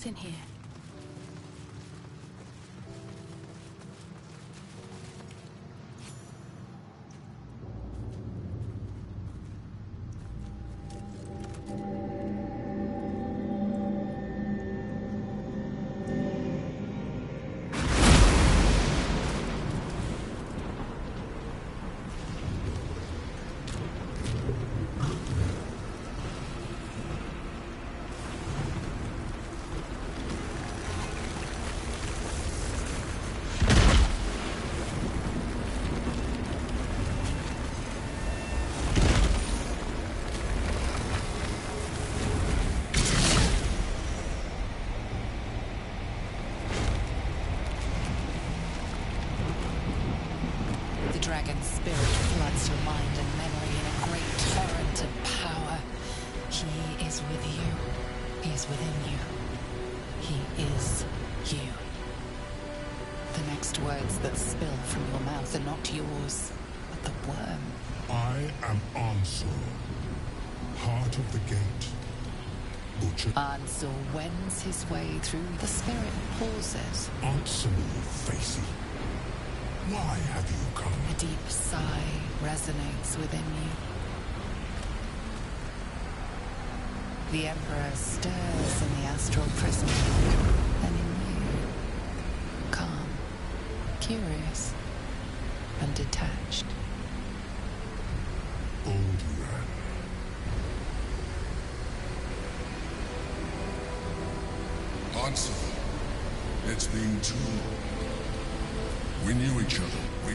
What's in here? Dragon's spirit floods your mind and memory in a great torrent of power. He is with you. He is within you. He is you. The next words that spill from your mouth are not yours, but the worm. I am Ansel, heart of the gate. Butcher. Ansel wends his way through. The spirit pauses. Answer me, Facey. Why have you come? A deep sigh resonates within you. The Emperor stirs in the astral prison, and in you, calm, curious, and detached. Baldur. Ansel, it's been too long. We knew each other. We...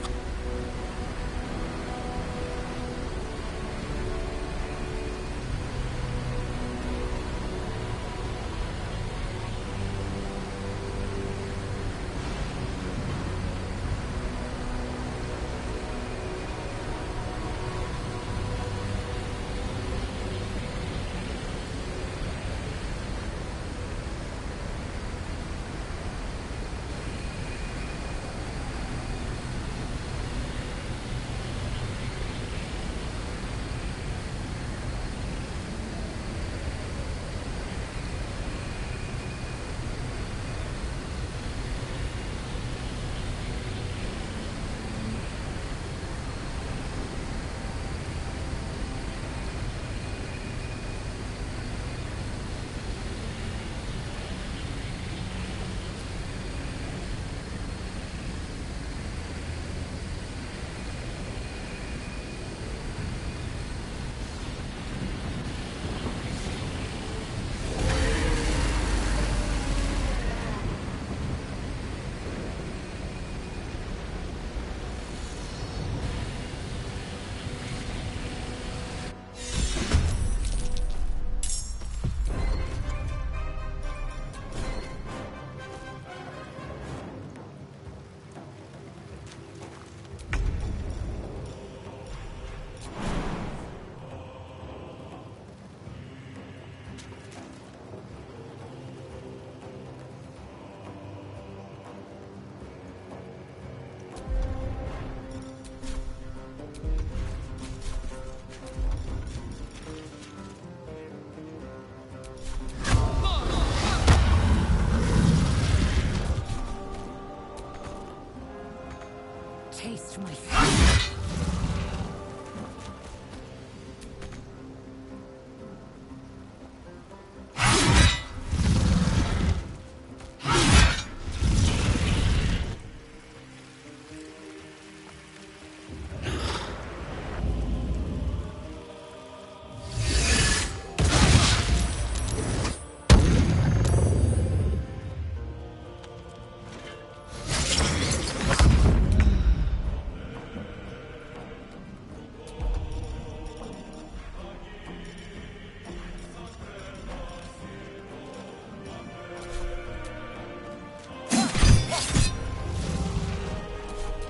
Taste my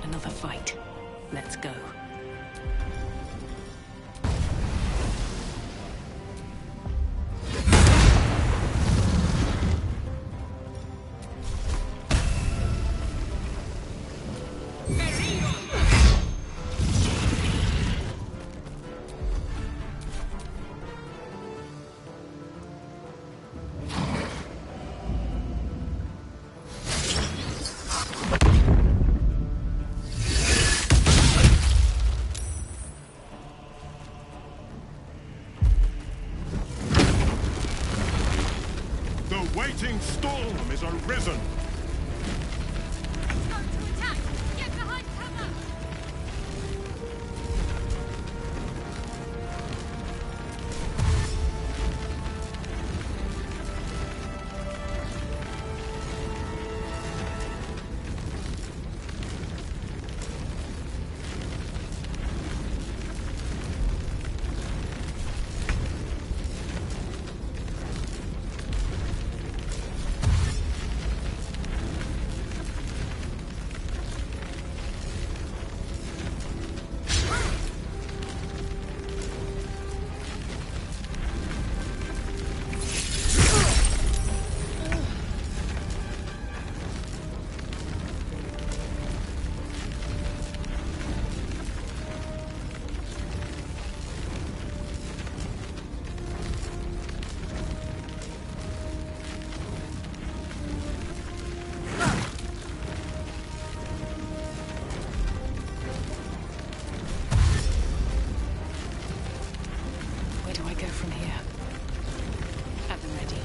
another fight. Let's go. coming storm is arisen! It's going to attack! Get behind cover! Where do I go from here? Have them ready.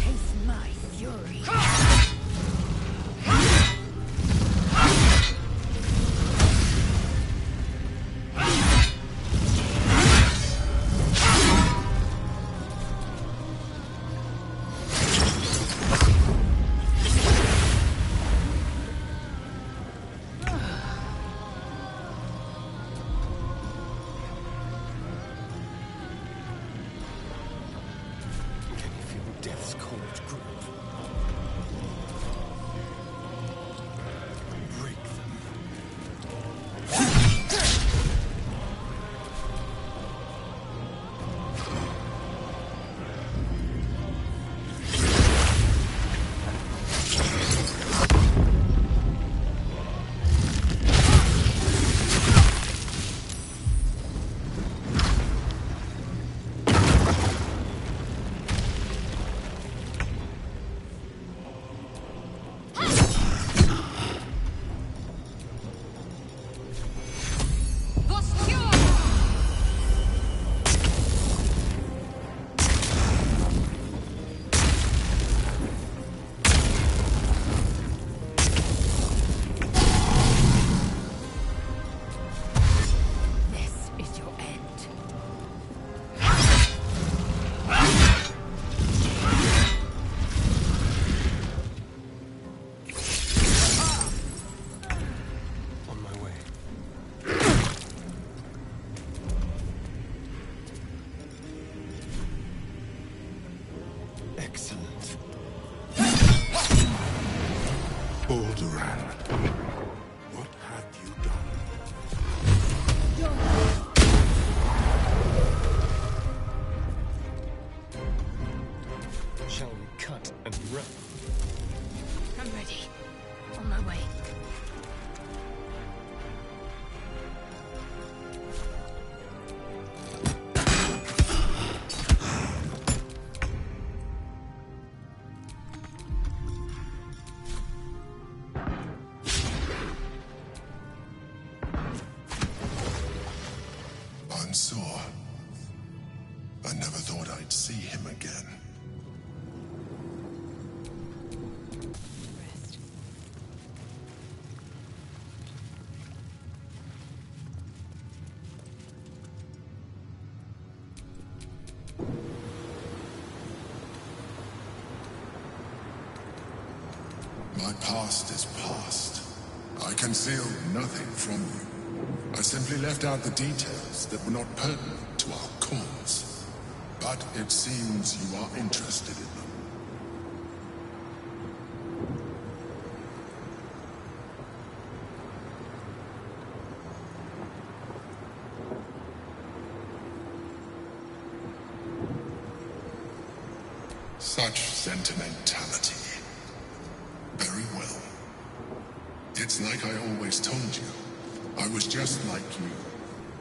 Taste my fury! Can you feel death's cold grip? Break them. This is your end. On my way. Excellent. Balduran, what have you done? Shall we cut and run? I'm ready. On my way. Unsure. I never thought I'd see him again. Rest. My past is past. I concealed nothing from you. I simply left out the details that were not pertinent to our cause. But it seems you are interested in them. Such sentimentality. Very well. It's like I always told you. I was just like you.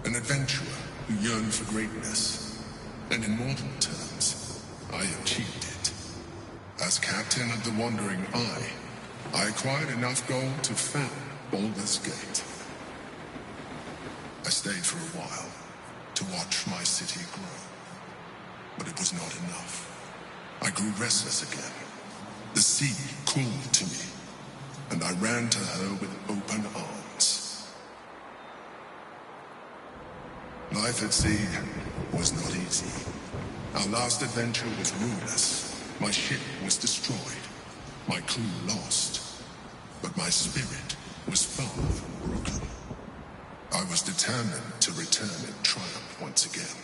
An adventurer who yearned for greatness. And in mortal terms, I achieved it. As captain of the Wandering Eye, I acquired enough gold to found Baldur's Gate. I stayed for a while to watch my city grow. But it was not enough. I grew restless again. The sea called to me, and I ran to her with open arms. Life at sea was not easy. Our last adventure was ruinous. My ship was destroyed, my crew lost, but my spirit was far from broken. I was determined to return in triumph once again.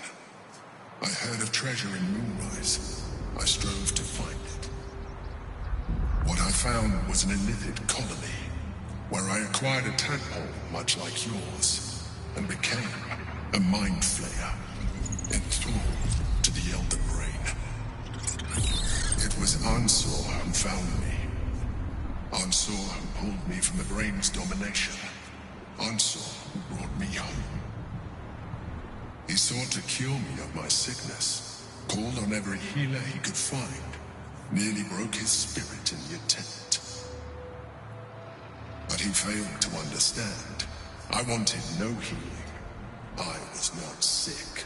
I heard of treasure in Moonrise. I strove to find it. What I found was an illithid colony, where I acquired a tadpole much like yours, and became a mind flayer, enthralled to the Elder Brain. It was Ansor who found me. Ansor who pulled me from the Brain's domination. Ansor who brought me home. He sought to cure me of my sickness, called on every healer he could find, nearly broke his spirit in the attempt. But he failed to understand. I wanted no healing. I was not sick.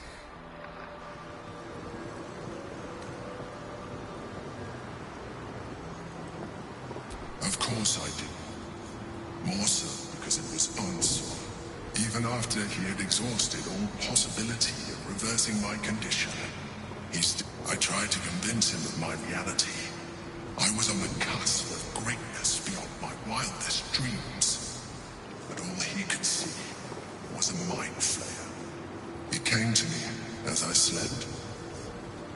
Of course I did. More so because it was Ansor. Even after he had exhausted all possibility of reversing my condition, I tried to convince him of my reality. I was on the cusp of greatness beyond my wildest dreams. But all he could see was a mind flayer. It came to me as I slept,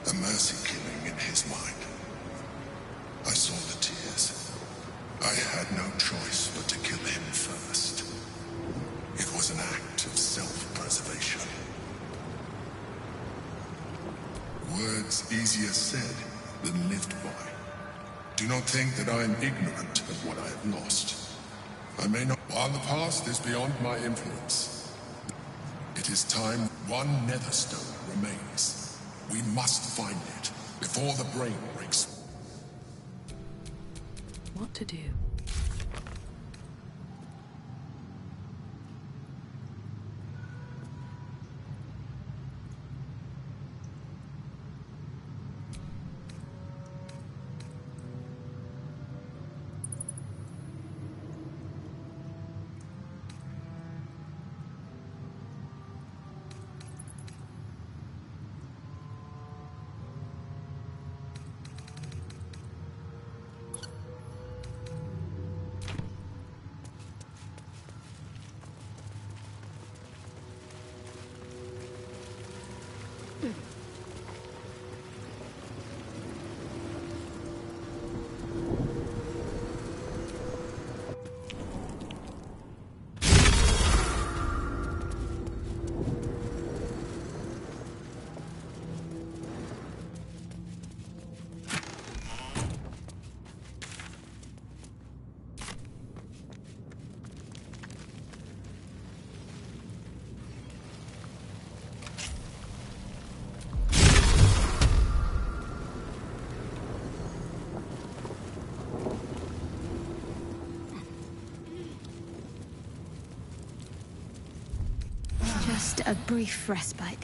a mercy killing in his mind. I saw the tears. I had no choice but to kill him first. It was an act of self-preservation. Words easier said than lived by. Do not think that I am ignorant of what I have lost. I may not. While the past is beyond my influence, it is time. One netherstone remains. We must find it before the brain breaks. What to do? Just a brief respite.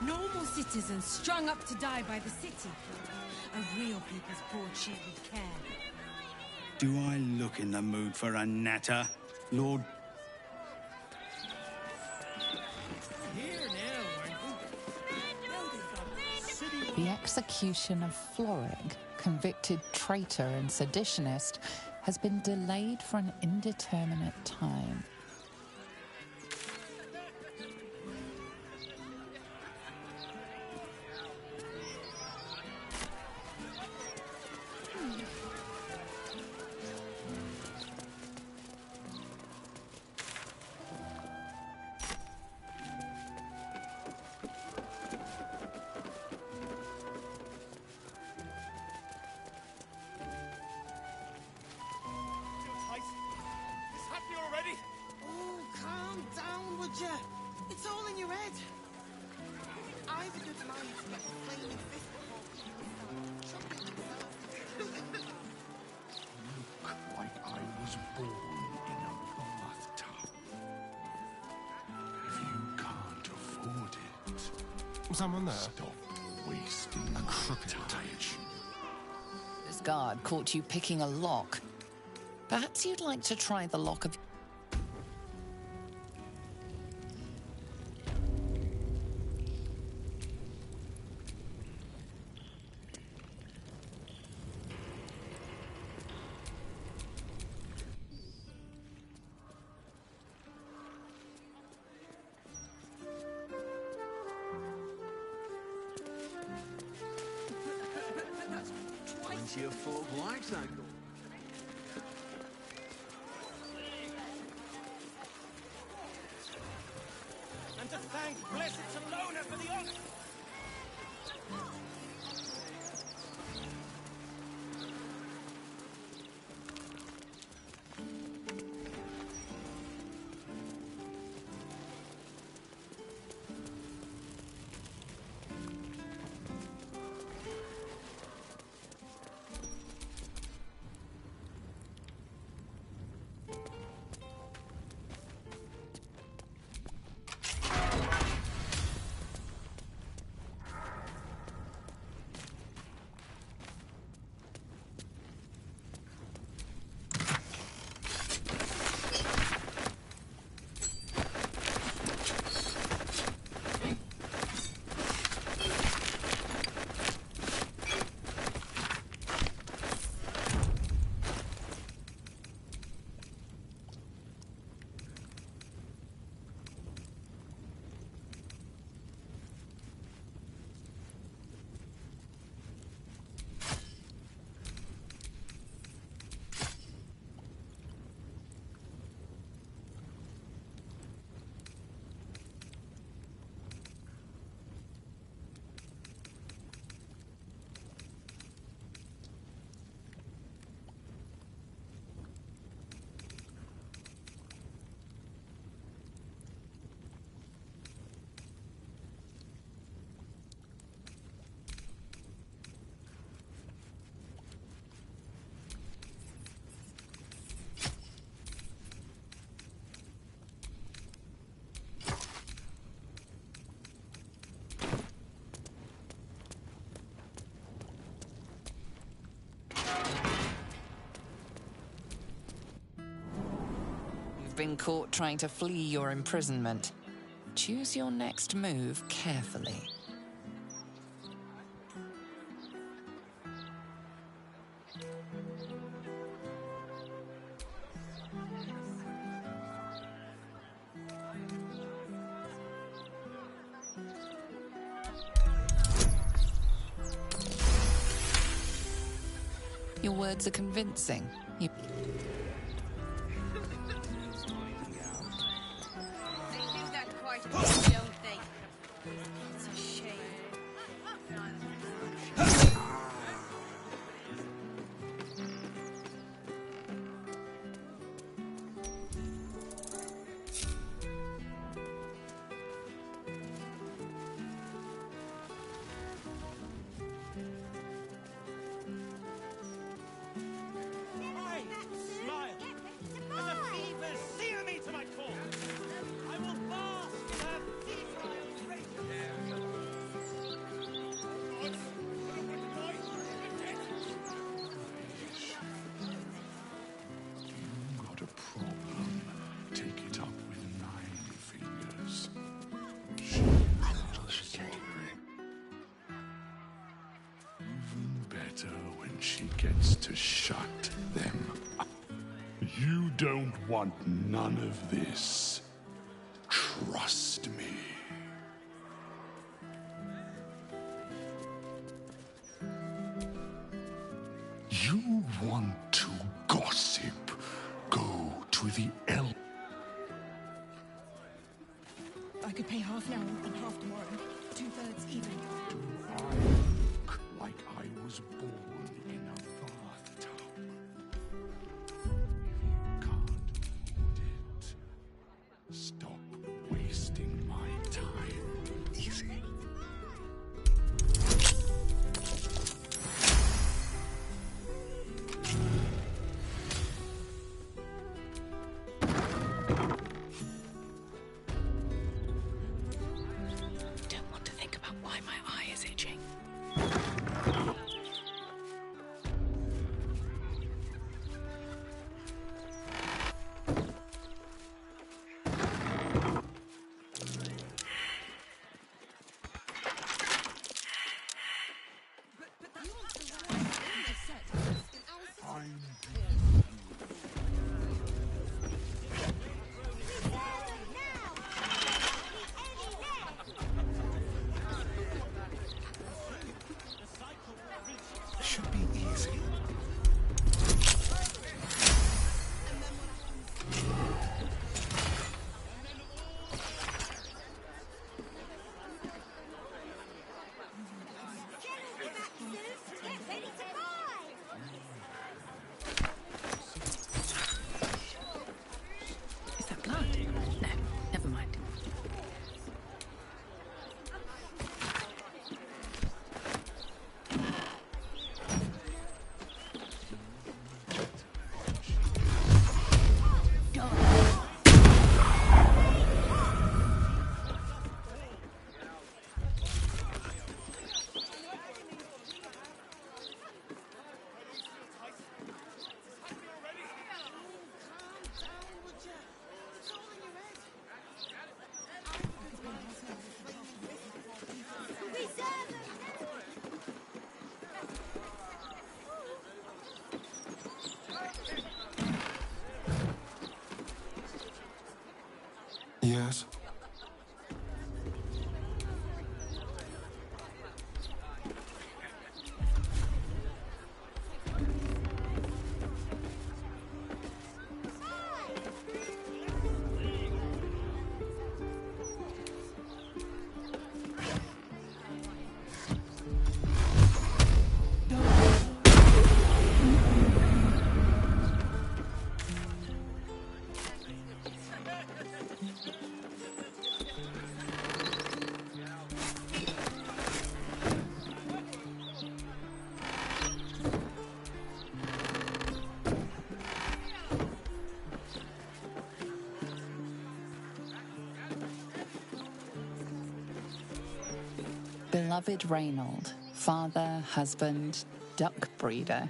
Normal citizens strung up to die by the city. A real people's portrait with care. Do I look in the mood for a natter, Lord? Here now, The execution of Florig, convicted traitor and seditionist, has been delayed for an indeterminate time. It's all in your head. I've a good mind to get a flaming fist look like I was born in a bathtub. If you can't afford it, someone there? stop wasting a crooked time. This guard caught you picking a lock. Perhaps you'd like to try the lock of... Your full life cycle. And to thank blessed Salona for the honor. You've been caught trying to flee your imprisonment. Choose your next move carefully. Your words are convincing. They do that quite a bit, don't they? It's a shame. to shut them up. You don't want none of this. Trust me. You want to gossip? Go to the elf. I could pay half now and half tomorrow. 2/3 even. I look like I was born in a bathtub. If you can't afford it, stop wasting my time. Easy. Don't want to think about why my eye is itching. Should be easy. Is that blood? No, never mind. Yes. Beloved Reynold, father, husband, duck breeder,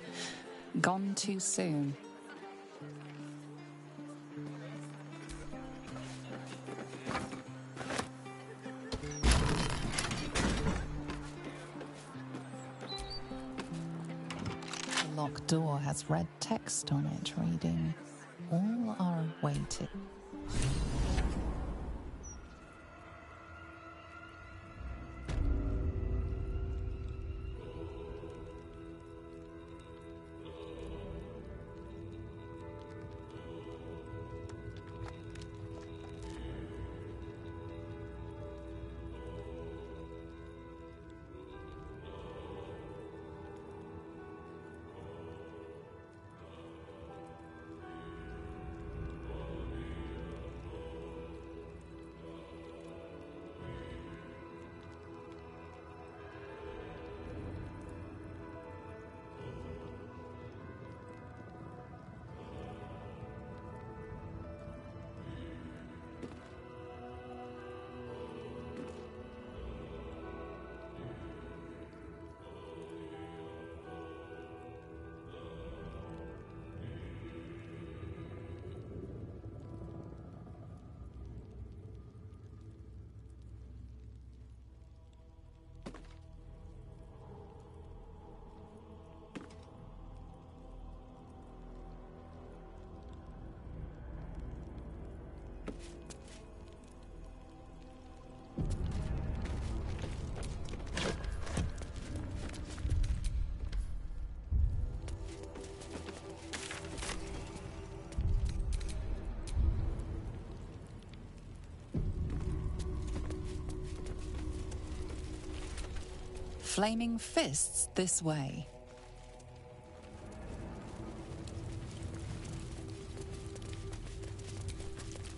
gone too soon. The locked door has red text on it reading, "All are awaited." flaming fists this way.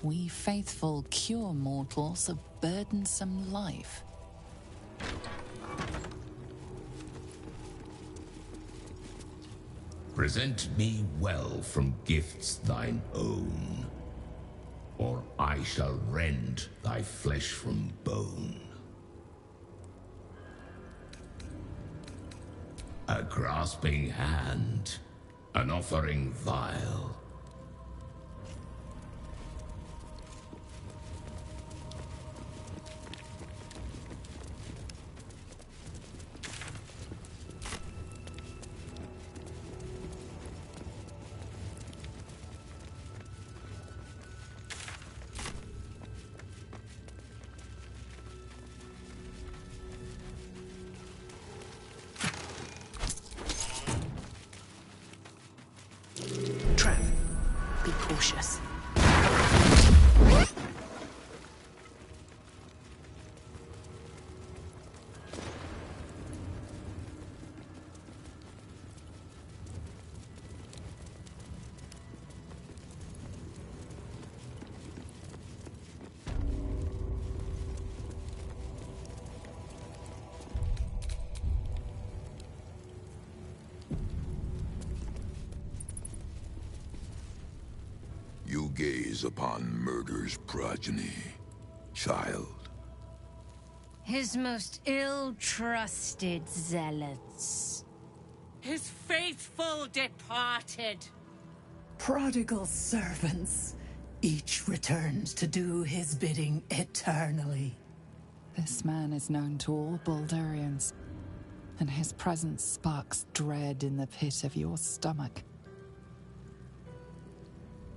We faithful cure mortals of burdensome life. Present me well from gifts thine own, or I shall rend thy flesh from bone. A grasping hand, an offering vile. Trap. Be cautious. You gaze upon murder's progeny, child. His most ill-trusted zealots. His faithful departed. Prodigal servants, each returns to do his bidding eternally. This man is known to all Baldurians, and his presence sparks dread in the pit of your stomach.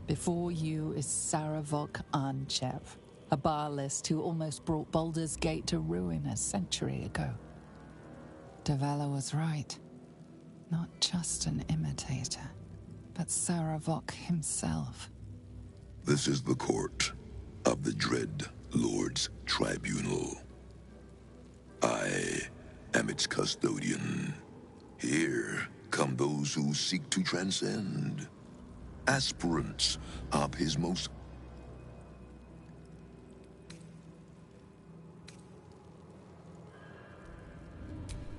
Before you is Saravok Arnchev, a Baalist who almost brought Baldur's Gate to ruin a century ago. Davella was right. Not just an imitator, but Saravok himself. This is the court of the Dread Lord's Tribunal. I am its custodian. Here come those who seek to transcend. Aspirants of his most...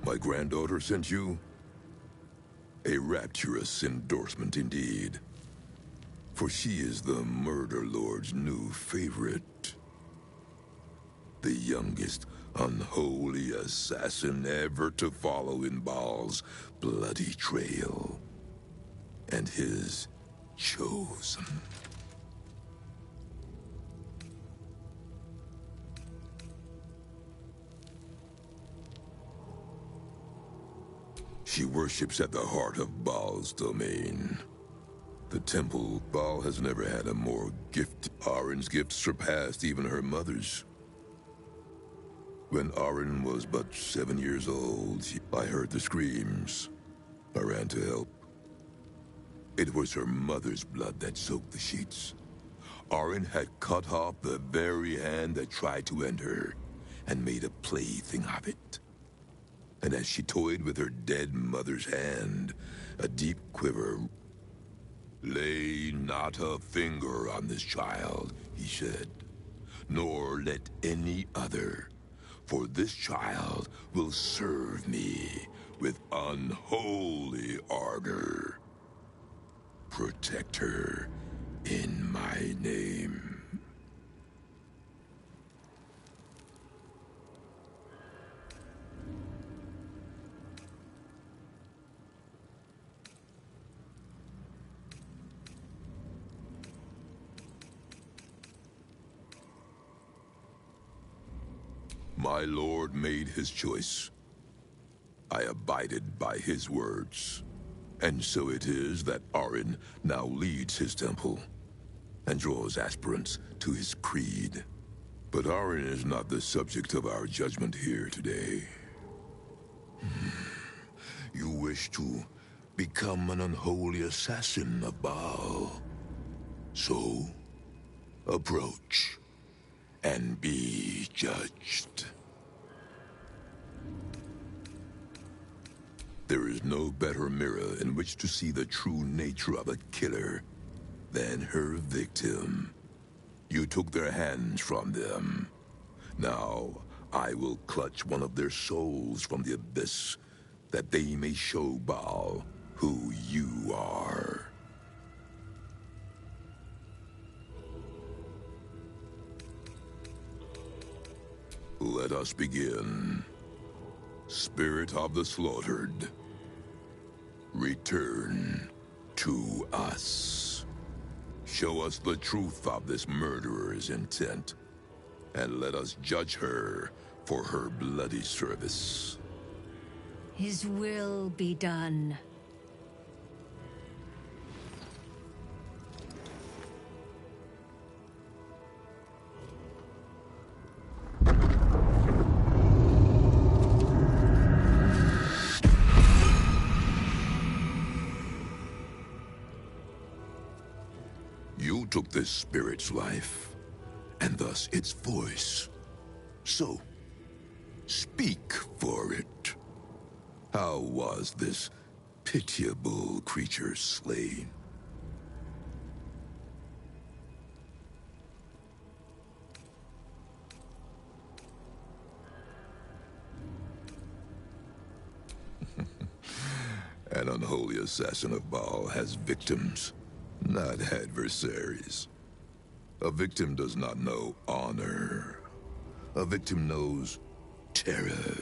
My granddaughter sent you? A rapturous endorsement indeed. For she is the Murder Lord's new favorite. The youngest unholy assassin ever to follow in Baal's bloody trail. And his chosen. She worships at the heart of Baal's domain. The temple. Baal has never had a more gifted. Arin's gift surpassed even her mother's. When Arin was but 7 years old, I heard the screams. I ran to help. It was her mother's blood that soaked the sheets. Arin had cut off the very hand that tried to end her, and made a plaything of it. And as she toyed with her dead mother's hand, a deep quiver... Lay not a finger on this child, he said, nor let any other, for this child will serve me with unholy ardor. Protect her in my name. My lord made his choice. I abided by his words. And so it is that Arin now leads his temple and draws aspirants to his creed. But Arin is not the subject of our judgment here today. You wish to become an unholy assassin of Baal. So, approach and be judged. There is no better mirror in which to see the true nature of a killer than her victim. You took their hands from them. Now, I will clutch one of their souls from the abyss, that they may show Baal who you are. Let us begin. Spirit of the slaughtered, return to us. Show us the truth of this murderer's intent, and let us judge her for her bloody service. His will be done. You took this spirit's life, and thus its voice. So, speak for it. How was this pitiable creature slain? An unholy assassin of Baal has victims, not adversaries. A victim does not know honor. A victim knows terror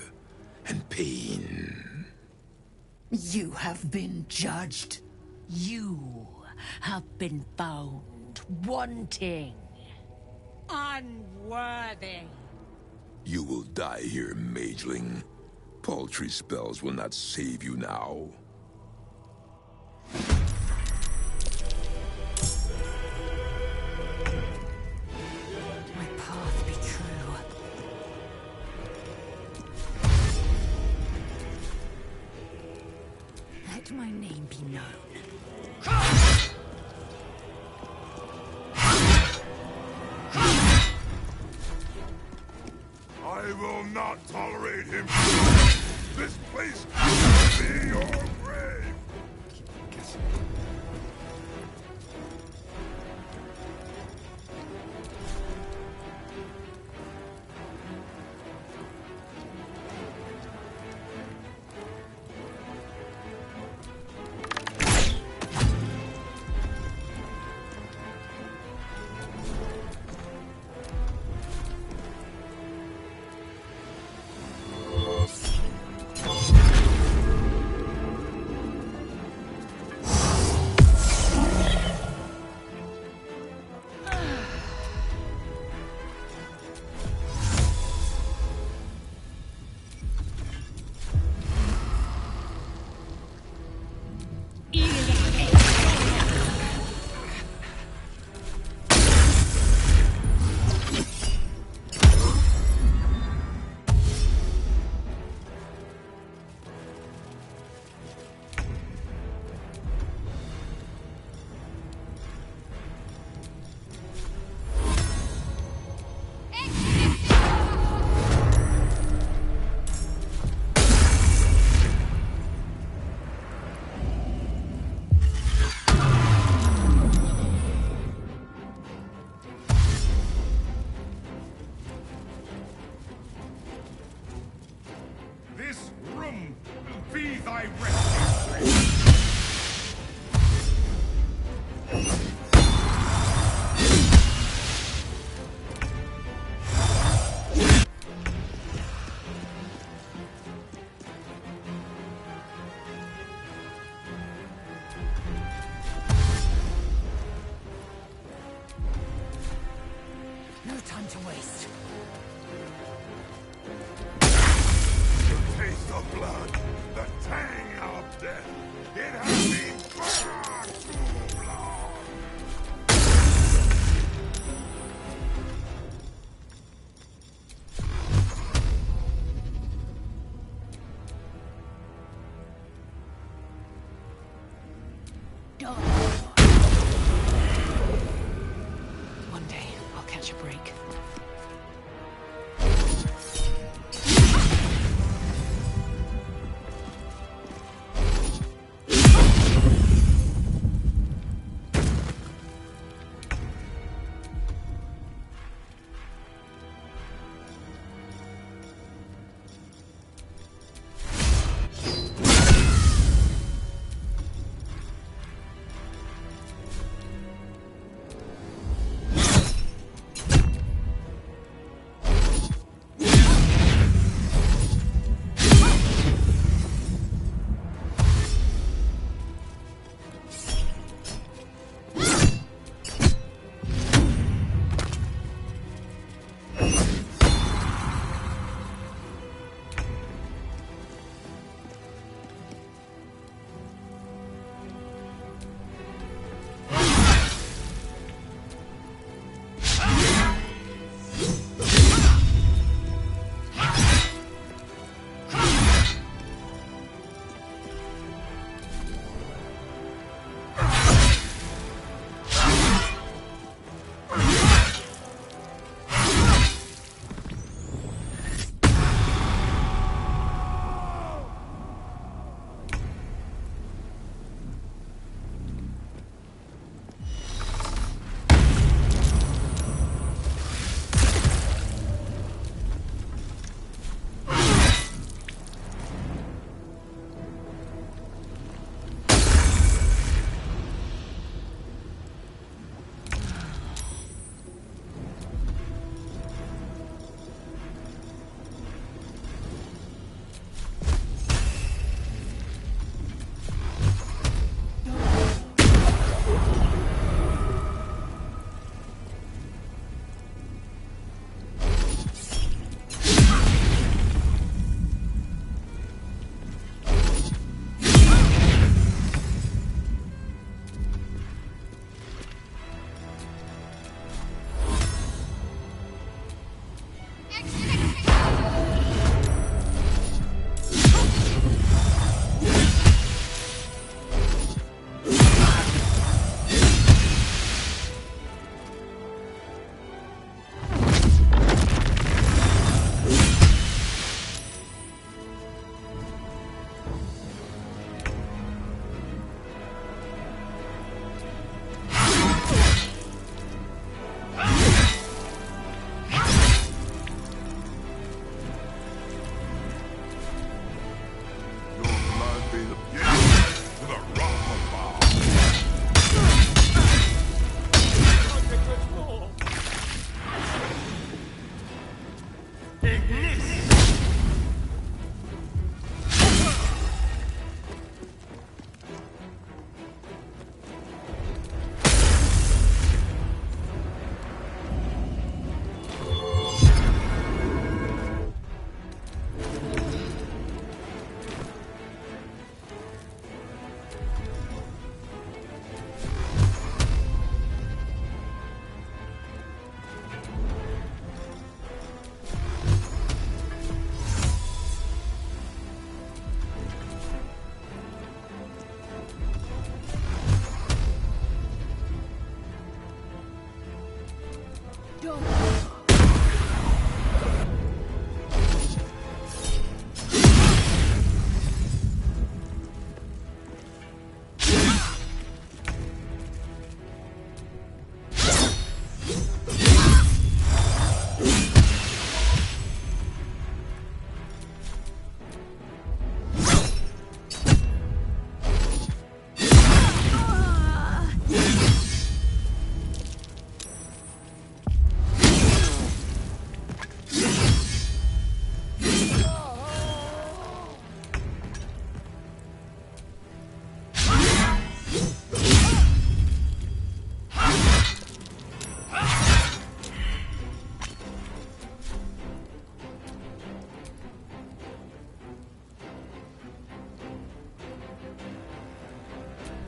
and pain. You have been judged. You have been found wanting. Unworthy. You will die here, mageling. Paltry spells will not save you now. My path be true. Let my name be known. I will not tolerate him. This place will be your grave. This room will be thy resting place. No time to waste. Taste of blood, the tang of death. It has been far too long. One day, I'll catch a break.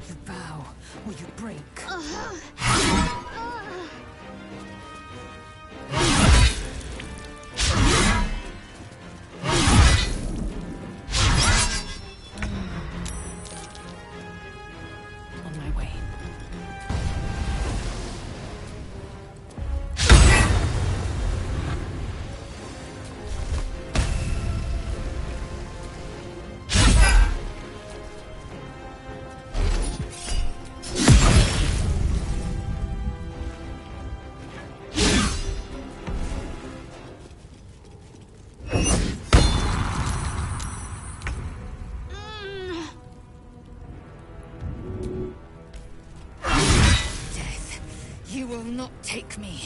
You bow, or you break. On my way. You will not take me.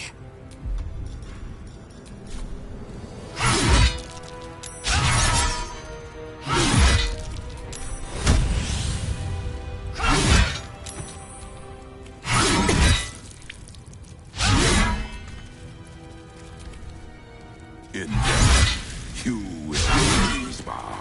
In death, you will please bow.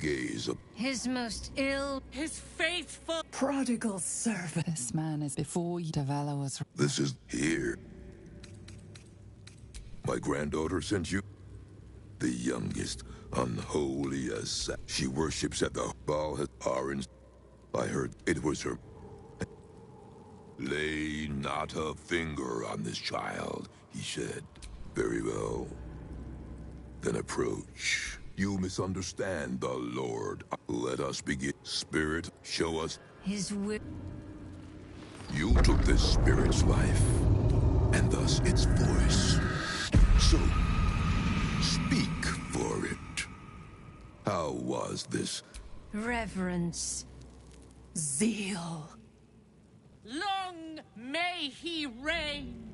gaze of His most his faithful prodigal servant. This man is before you. Developers. this is here. My granddaughter sent you? The youngest, unholy assassin. She worships at the Baal Orange. I heard it was her. Lay not a finger on this child, he said. Very well. Then approach. You misunderstand the Lord. Let us begin. Spirit, show us. His will. You took this spirit's life, and thus its voice. So, speak for it. How was this? Reverence. Zeal. Long may he reign.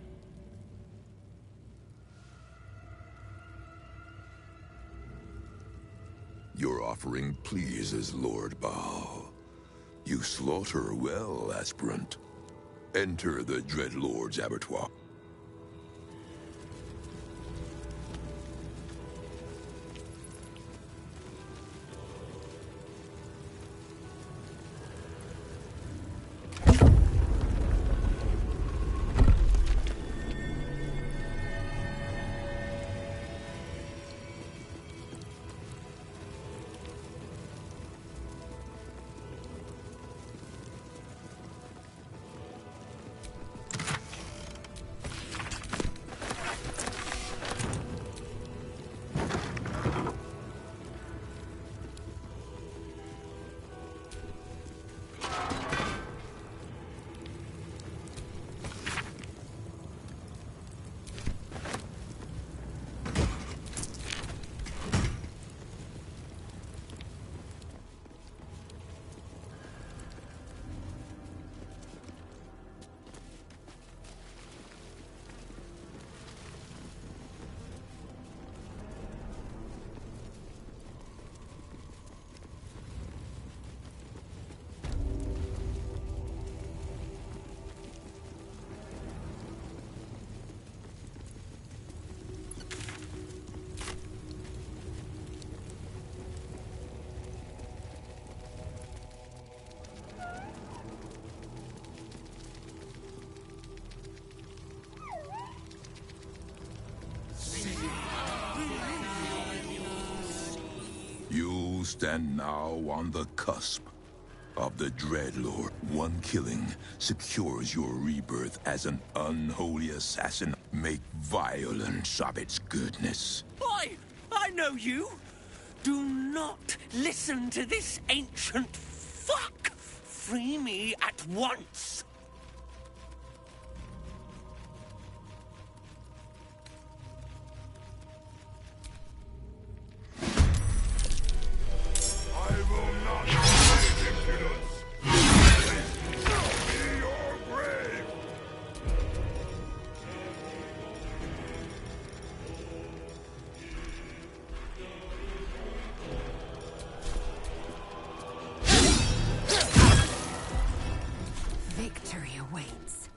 Your offering pleases Lord Baal. You slaughter well, aspirant. Enter the Dread Lord's abattoir. You stand now on the cusp of the Dreadlord. One killing secures your rebirth as an unholy assassin. Make violence of its goodness. I know you. Do not listen to this ancient fuck. Free me at once. Victory awaits.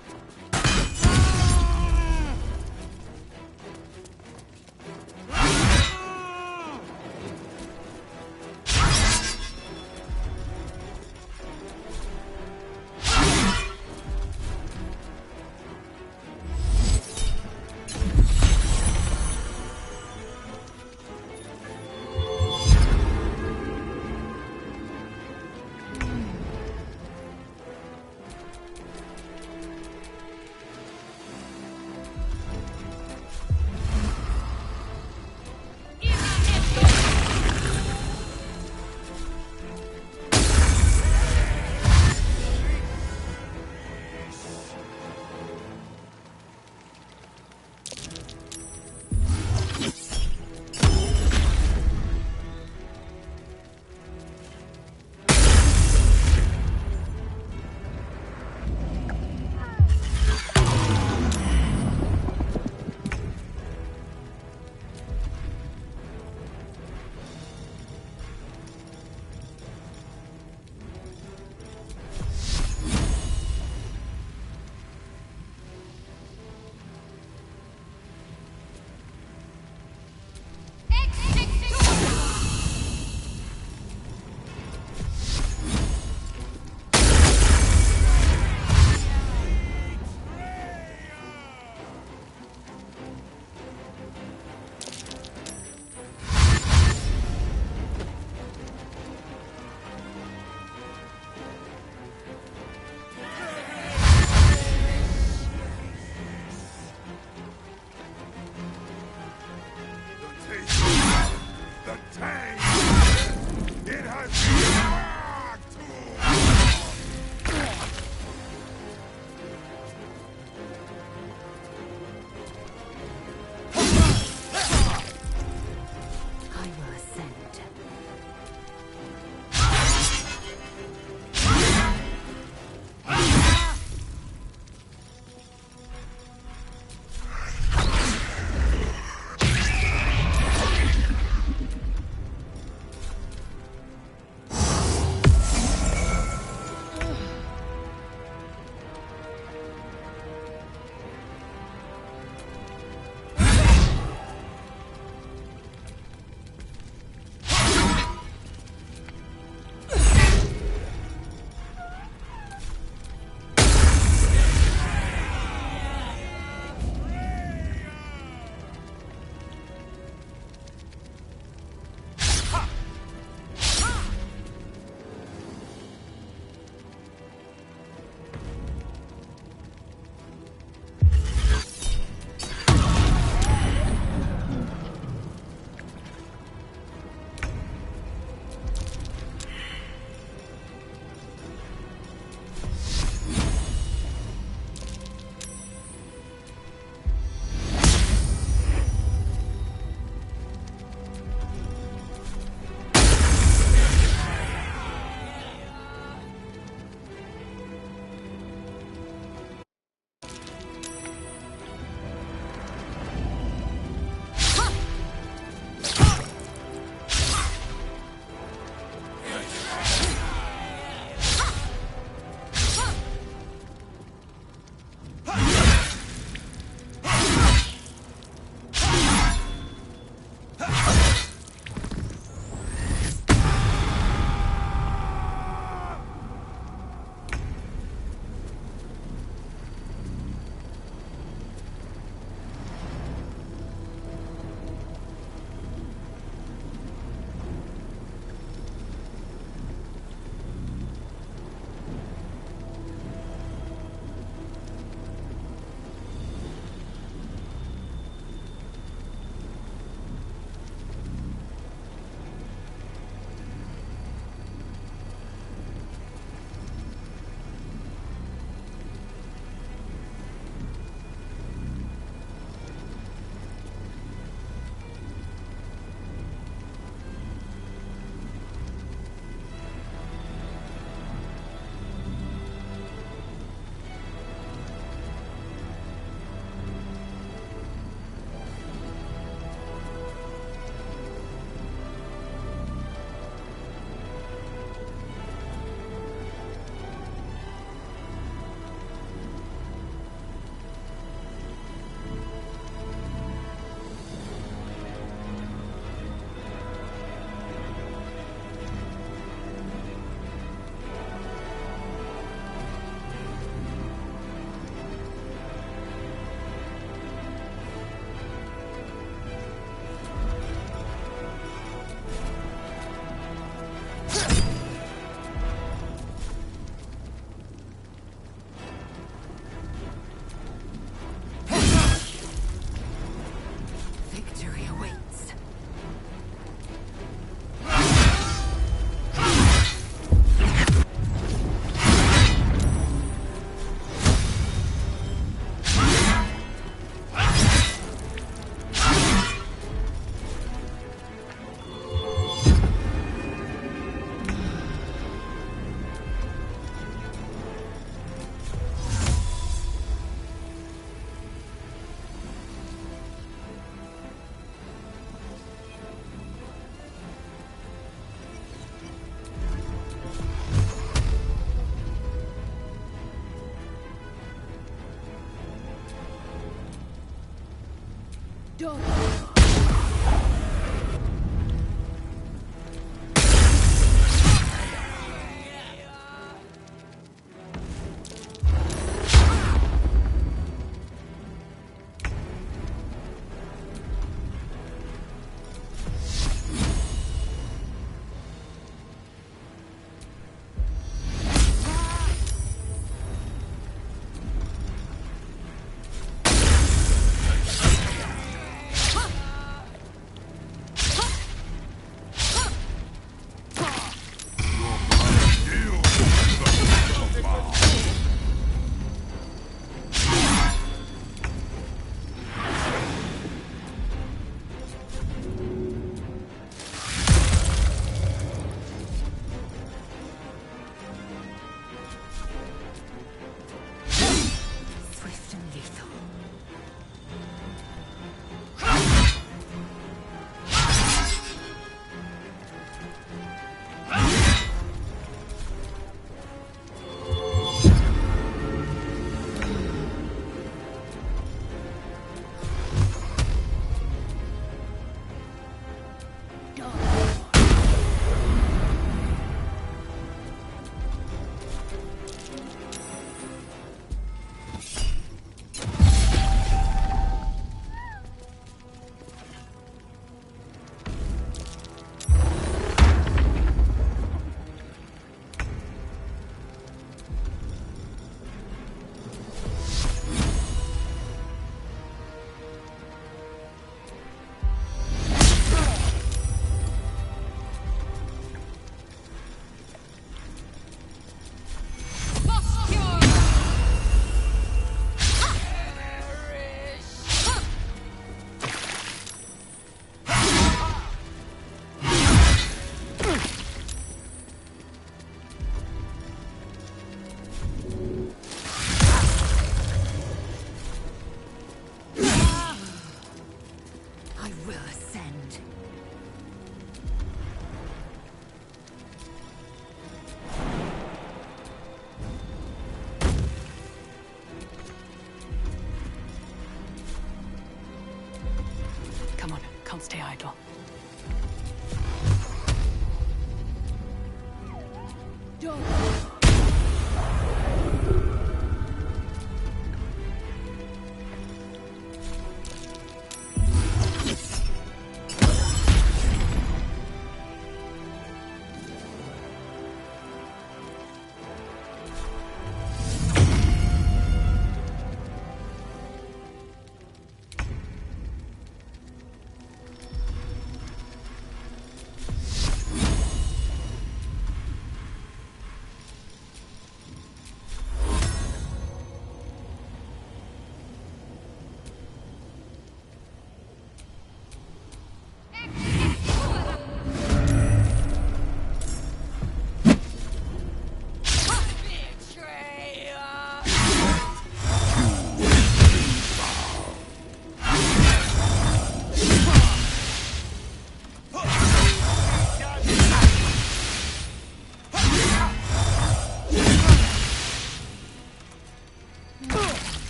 Can't stay idle.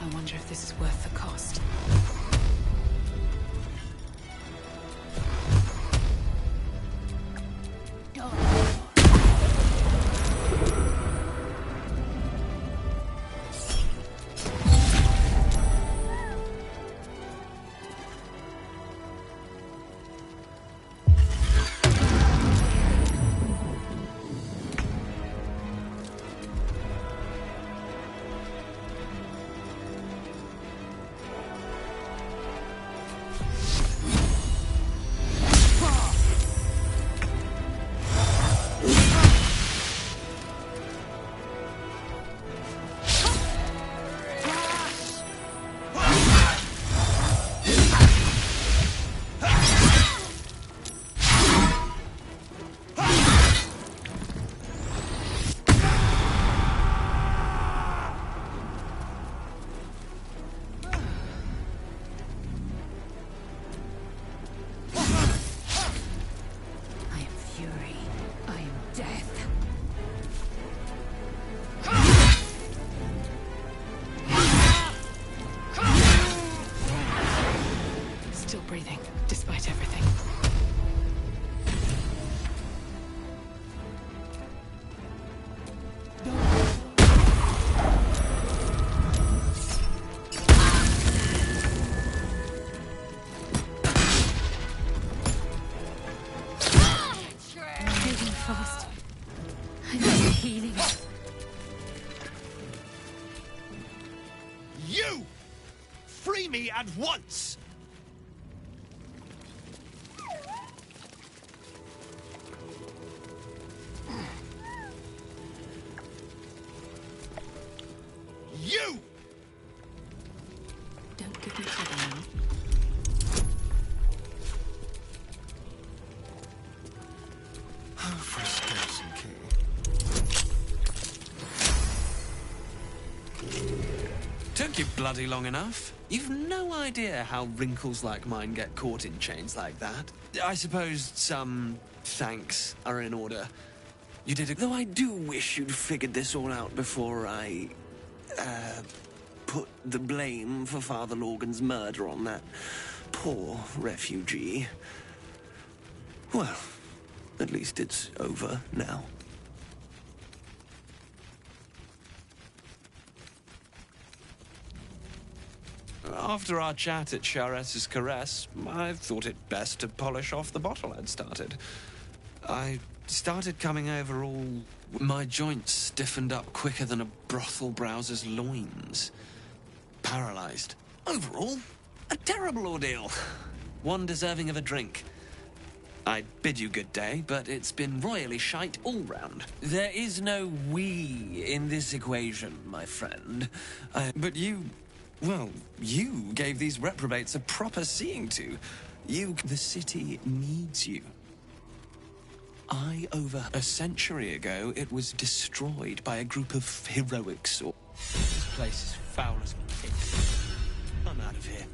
I wonder if this is worth the cost. fast. I need healing. You! Free me at once! You! Don't give me trouble now. For a skeleton key. Took you bloody long enough. You've no idea how wrinkles like mine get caught in chains like that. I suppose some thanks are in order. You did it. Though I do wish you'd figured this all out before I, put the blame for Father Lorgan's murder on that poor refugee. Well, at least it's over now. After our chat at Charessa's Caress, I thought it best to polish off the bottle I'd started. I started coming over all... My joints stiffened up quicker than a brothel browser's loins. Paralyzed. Overall, a terrible ordeal. One deserving of a drink. I'd bid you good day, but it's been royally shite all round. There is no we in this equation, my friend. But you... Well, you gave these reprobates a proper seeing to. The city needs you. Over a century ago, it was destroyed by a group of heroics. This place is foul as piss. I'm out of here.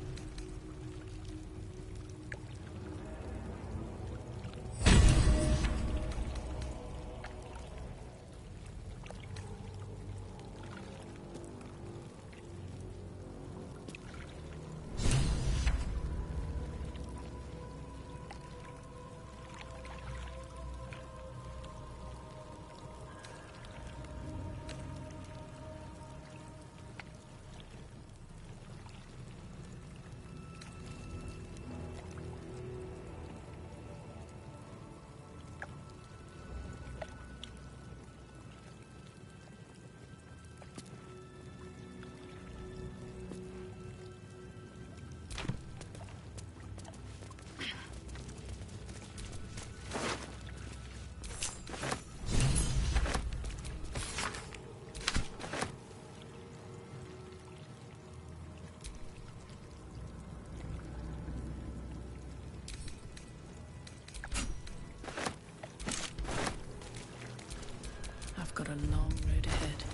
I've got a long road ahead.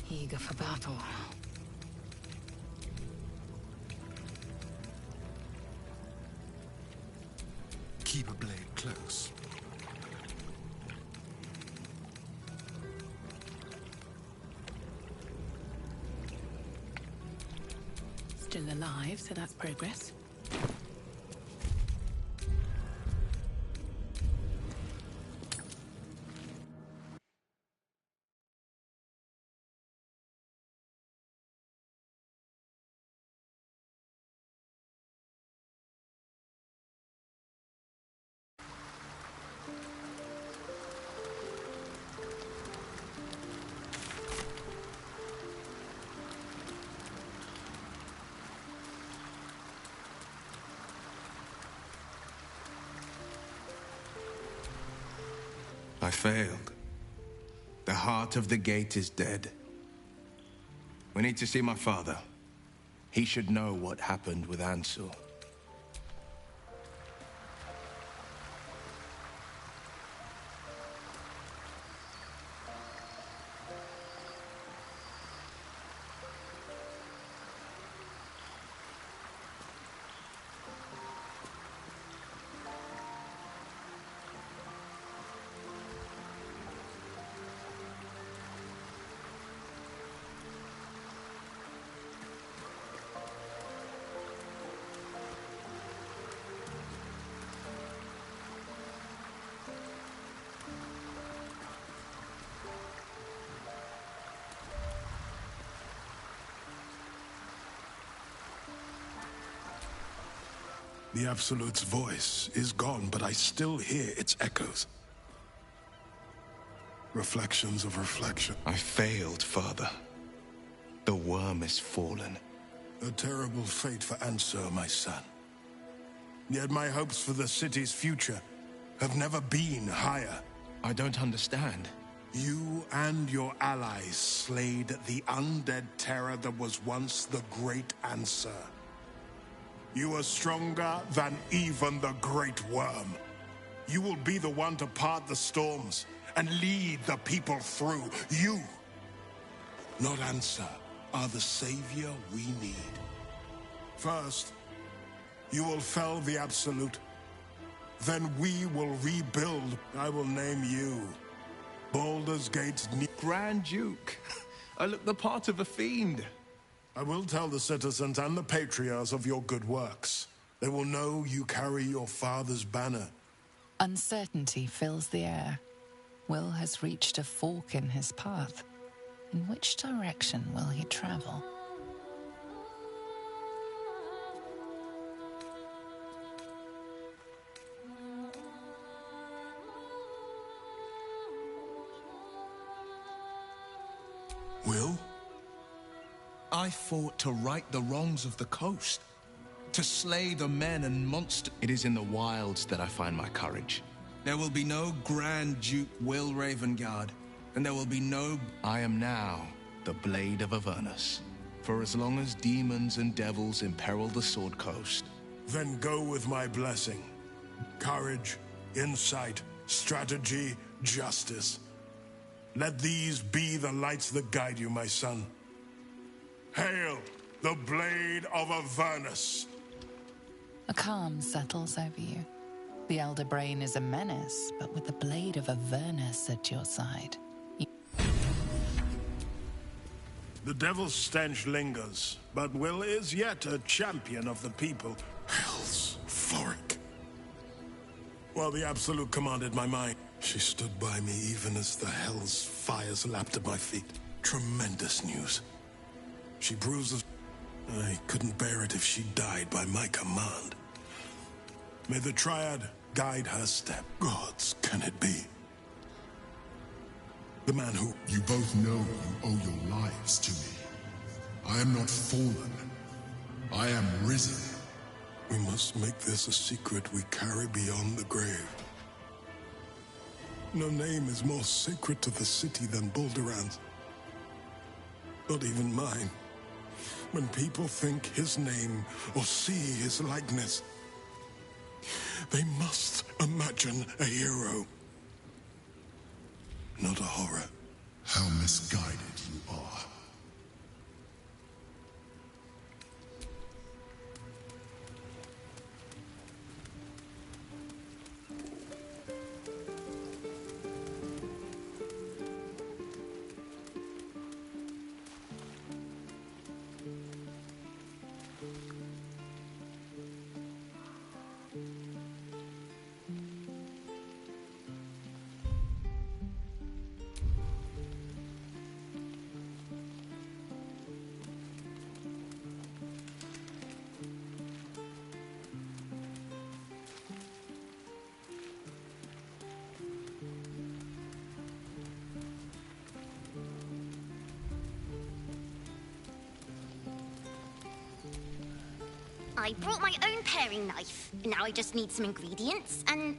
Eager for battle. Keep a blade close. Still alive, so that's progress. I failed. The heart of the gate is dead. We need to see my father. He should know what happened with Ansel. The Absolute's voice is gone, but I still hear its echoes. Reflections of reflection. I failed, Father. The worm is fallen. A terrible fate for Ansur, my son. Yet my hopes for the city's future have never been higher. I don't understand. You and your allies slayed the undead terror that was once the Great Ansur. You are stronger than even the Great Worm. You will be the one to part the storms and lead the people through. You, not Ansur, are the savior we need. First, you will fell the Absolute. Then we will rebuild. I will name you Baldur's Gate's Grand Duke. I look the part of a fiend. I will tell the citizens and the patriarchs of your good works. They will know you carry your father's banner. Uncertainty fills the air. Will has reached a fork in his path. In which direction will he travel? Will? I fought to right the wrongs of the coast, to slay the men and monsters. It is in the wilds that I find my courage. There will be no Grand Duke Will Ravengard, and there will be no... I am now the Blade of Avernus. For as long as demons and devils imperil the Sword Coast. Then go with my blessing. Courage, insight, strategy, justice. Let these be the lights that guide you, my son. Hail, the Blade of Avernus! A calm settles over you. The Elder Brain is a menace, but with the Blade of Avernus at your side. The devil's stench lingers, but Will is yet a champion of the people. Hell's Thoric. While the Absolute commanded my mind, she stood by me even as the Hell's fires lapped at my feet. Tremendous news. She bruises. I couldn't bear it if she died by my command. May the Triad guide her step. Gods, can it be? The man who... You both know you owe your lives to me. I am not fallen. I am risen. We must make this a secret we carry beyond the grave. No name is more sacred to the city than Baldur's. Not even mine. When people think his name or see his likeness, they must imagine a hero, not a horror. How misguided you are. I brought my own paring knife. Now I just need some ingredients and...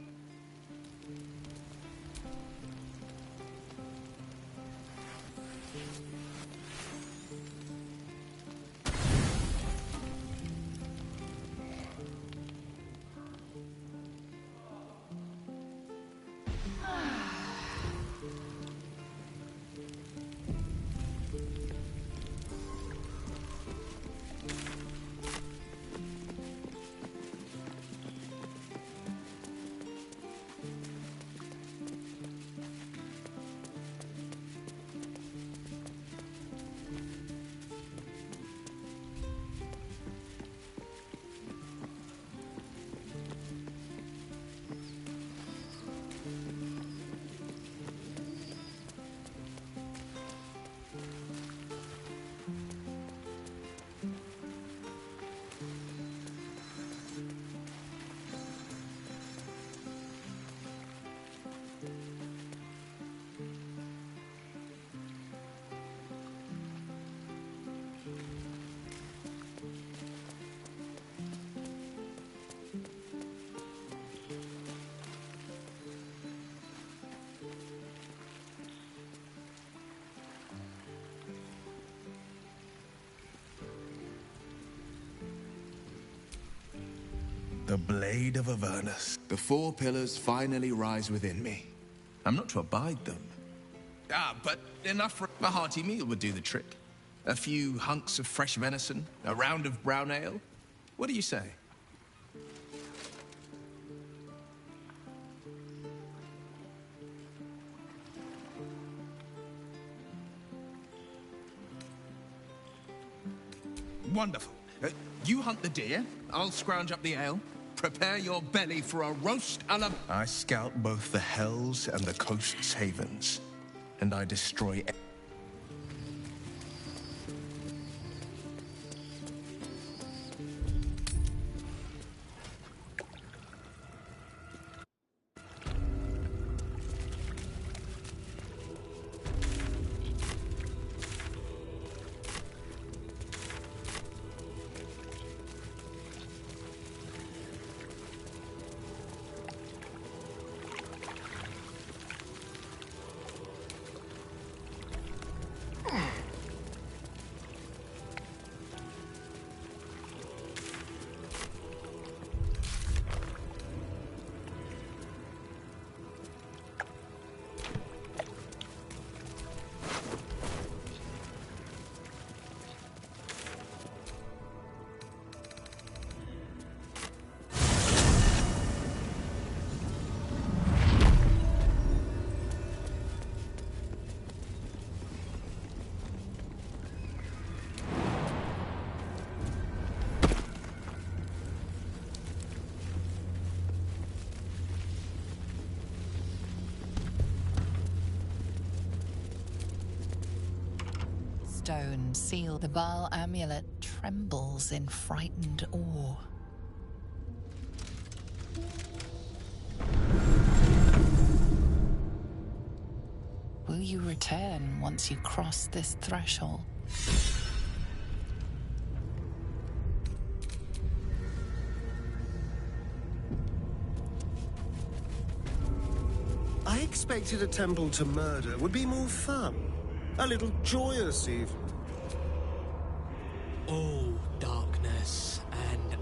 The blade of Avernus. The four pillars finally rise within me. I'm not to abide them. But enough for a hearty meal would do the trick. A few hunks of fresh venison, a round of brown ale. What do you say? Wonderful. You hunt the deer, I'll scrounge up the ale. Prepare your belly for a roast a la... I scout both the hells and the coast's havens, and I destroy... Stone seal. The Baal amulet trembles in frightened awe. Will you return once you cross this threshold? I expected a temple to murder would be more fun. A little joyous, even. Oh, darkness and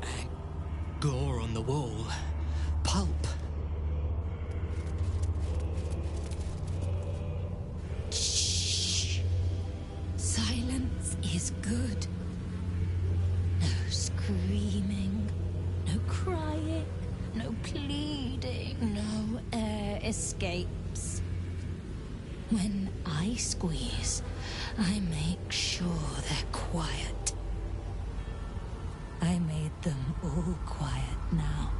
gore on the wall. Pulp. Shh. Silence is good. No screaming, no crying, no pleading, no air escapes. When I squeeze, I make sure they're quiet. I made them all quiet now.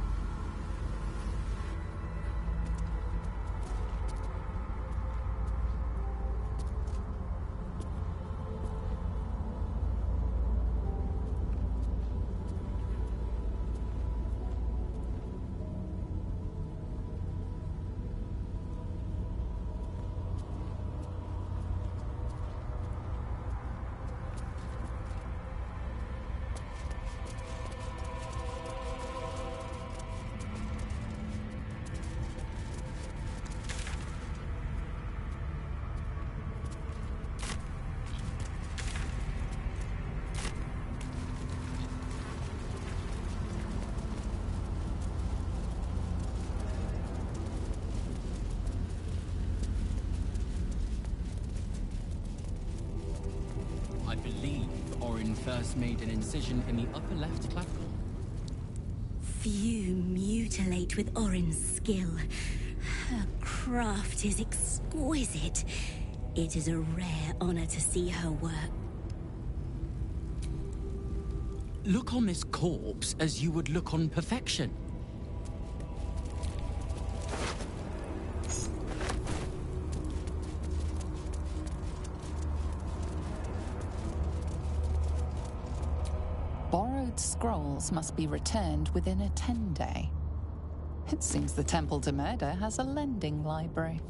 I believe Orin first made an incision in the upper left clavicle. Few mutilate with Orin's skill. Her craft is exquisite. It is a rare honor to see her work. Look on this corpse as you would look on perfection. Borrowed scrolls must be returned within a 10-day. It seems the Temple to Murder has a lending library.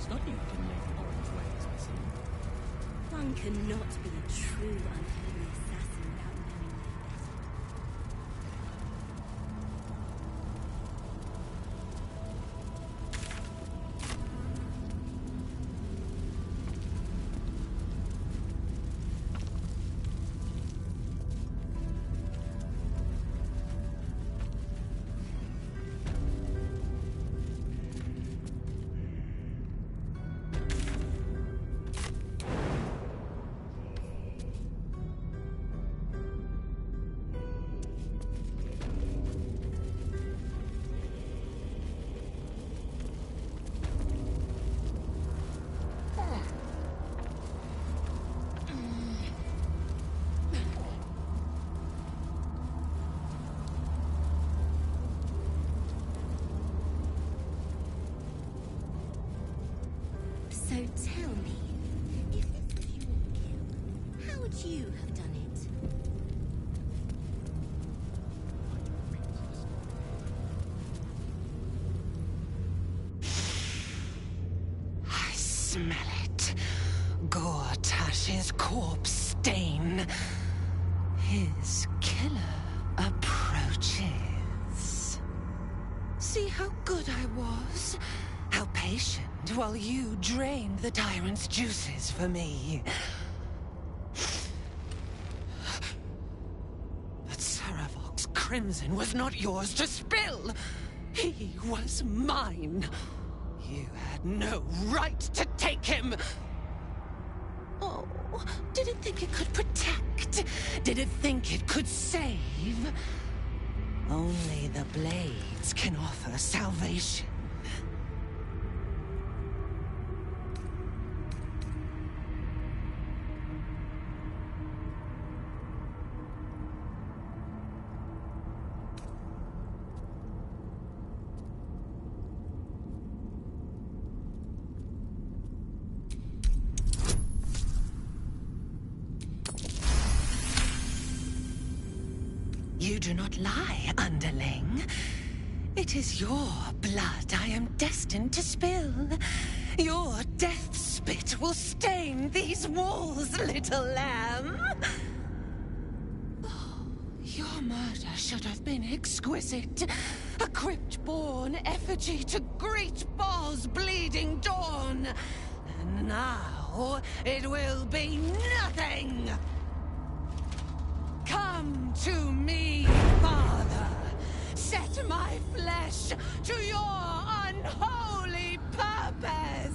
It's not you can make Orin's ways missing. One cannot be a true unholy assassin without knowing their best. So tell me, if this was your kill, how would you have done it? I smell it. Gortash's corpse stain. His killer approaches. See how good I was? How patient while you drained the tyrant's juices for me. But Saravok's crimson was not yours to spill. He was mine. You had no right to take him. Oh, did it think it could protect? Did it think it could save? Only the blades can offer salvation. You do not lie, underling. It is your blood I am destined to spill. Your death spit will stain these walls, little lamb. Oh, your murder should have been exquisite. A crypt-born effigy to greet Baal's bleeding dawn. And now it will be nothing. Come to me, Father. Set my flesh to your unholy purpose.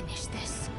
finish this.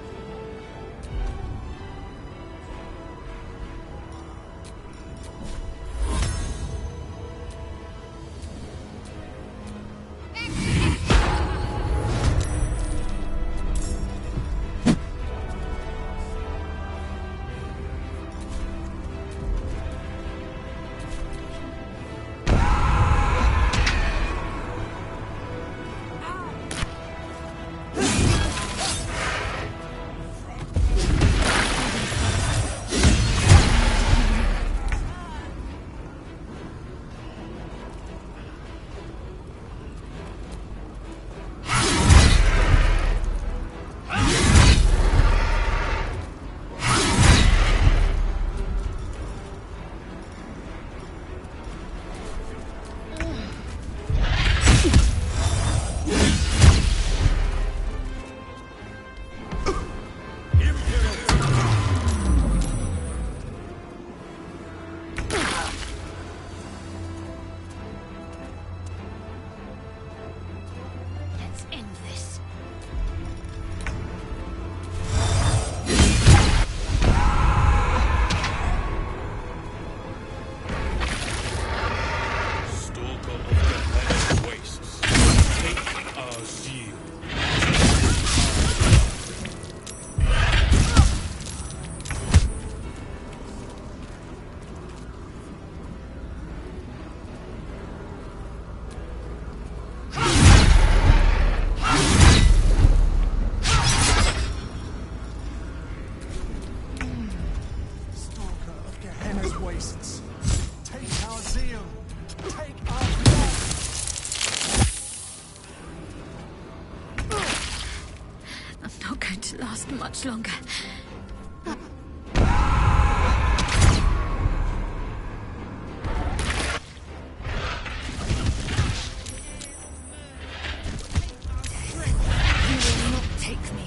Much longer. You will not take me.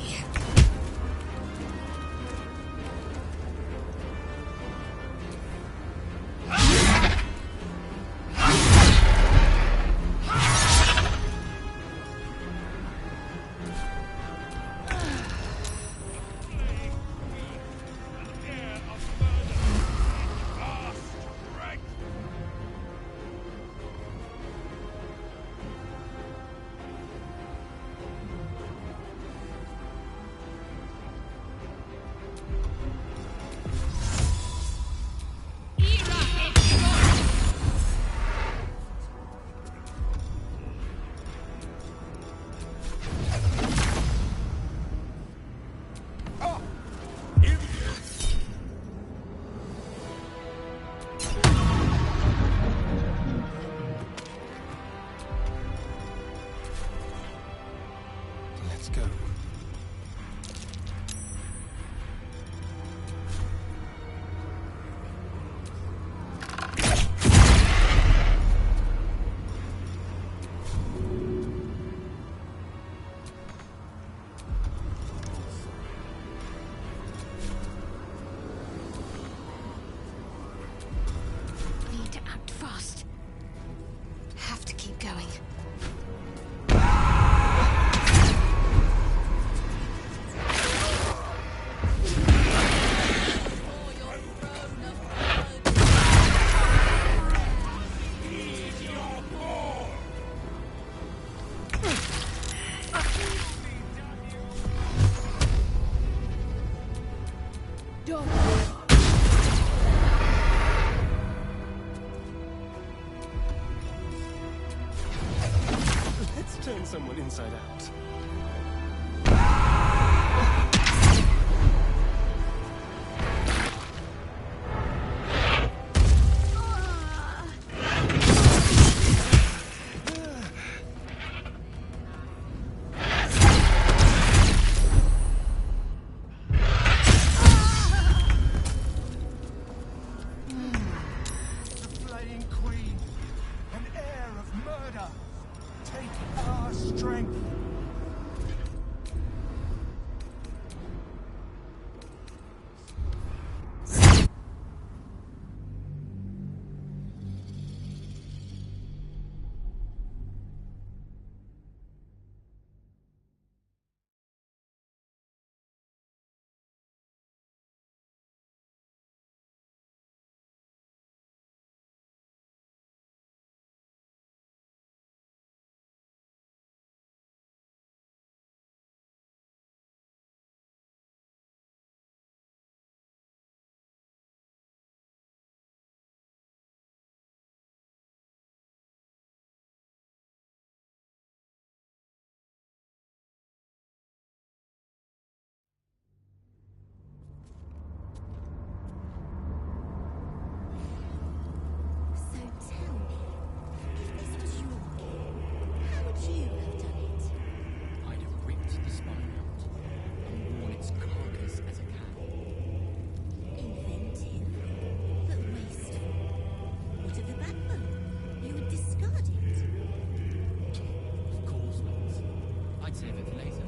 Forgive it later.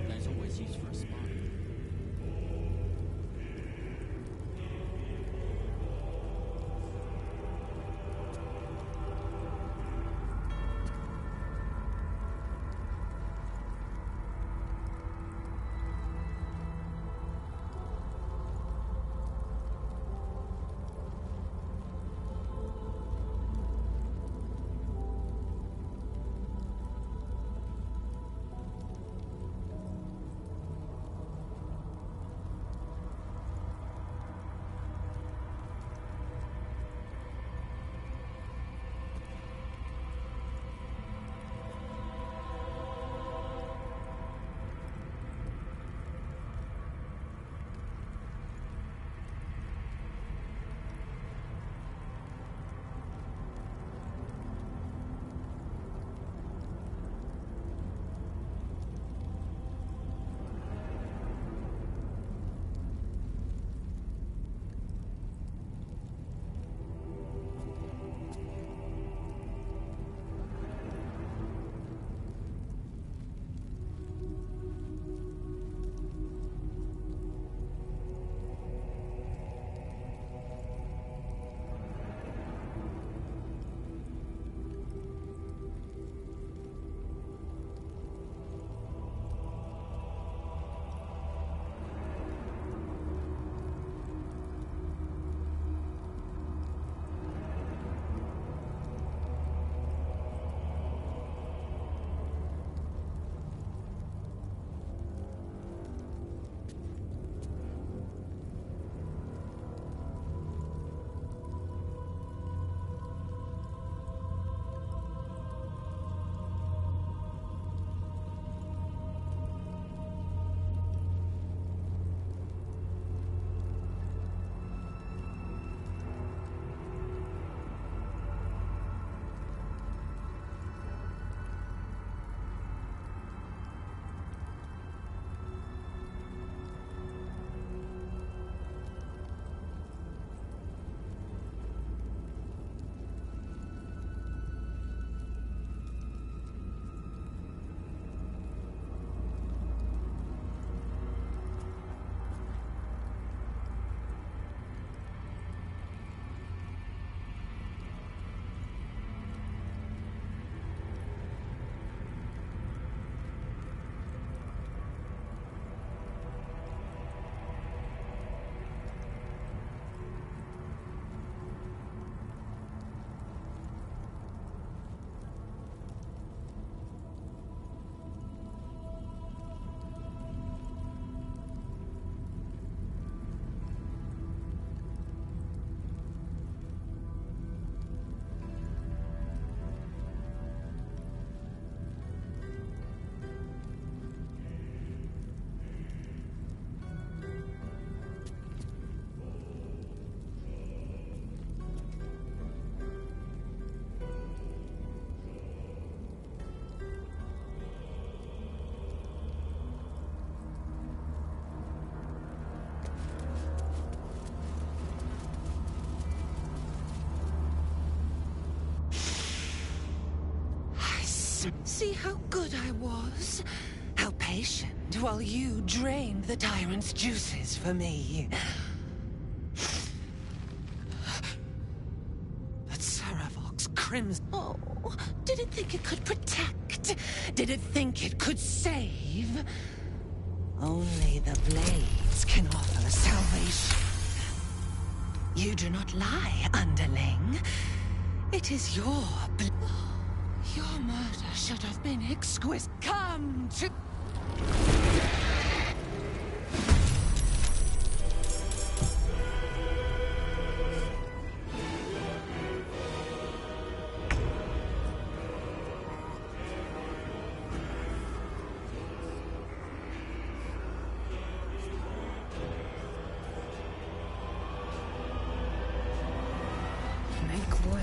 There's always use for a spy. See how good I was? How patient while you drained the tyrant's juices for me. But Saravok's crimson... Oh, did it think it could protect? Did it think it could save? Only the blades can offer salvation. You do not lie, underling. It is your blood. Your murder should have been exquisite. Come to... Make way.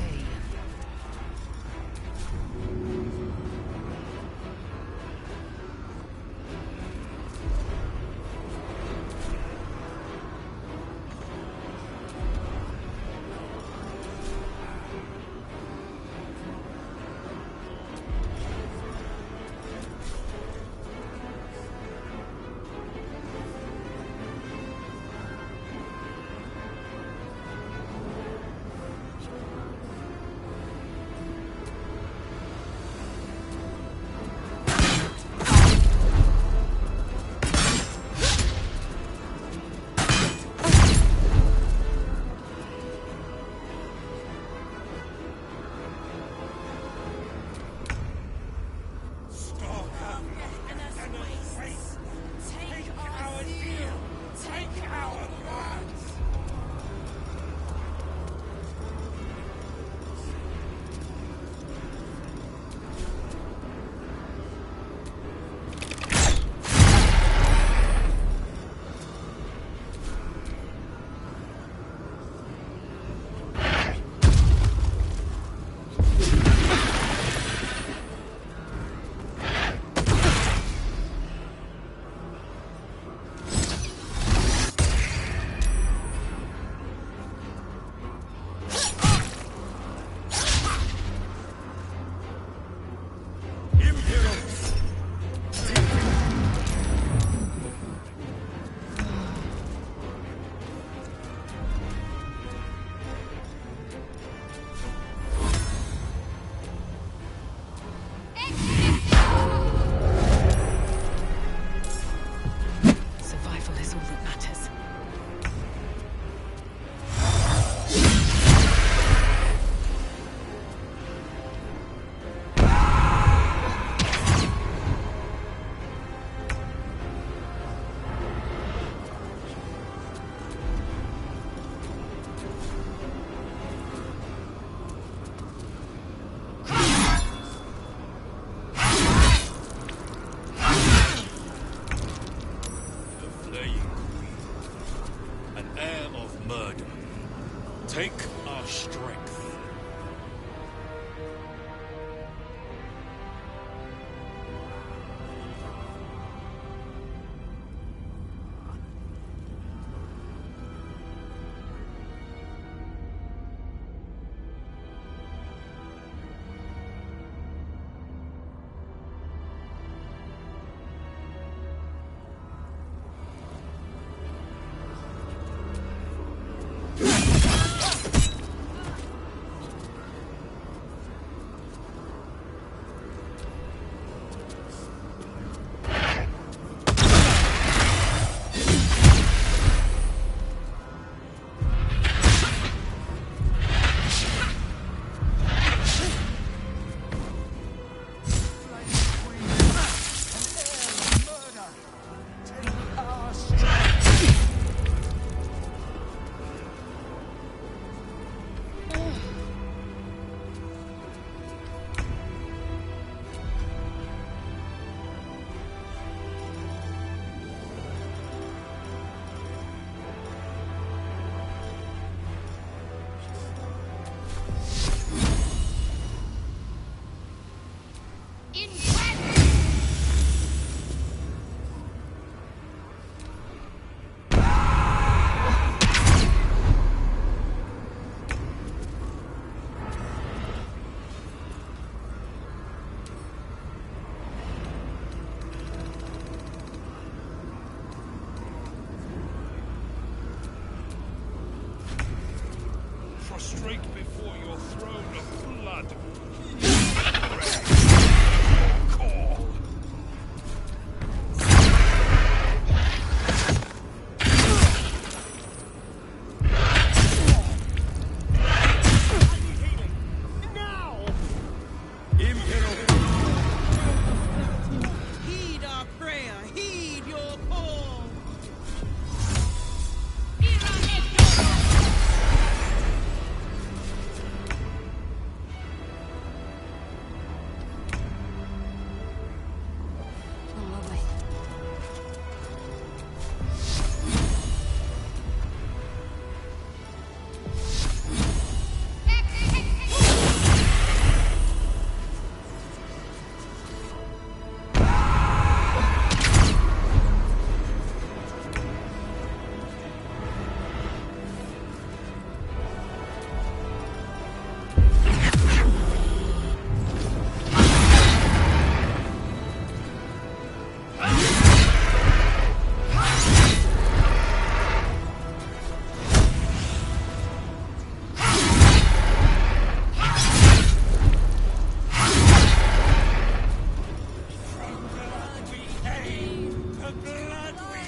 The blood we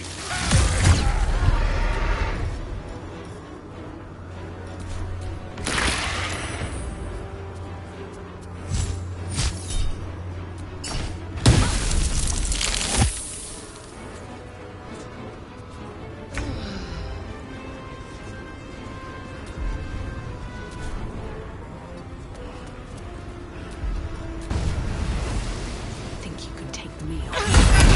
Think you can take me on?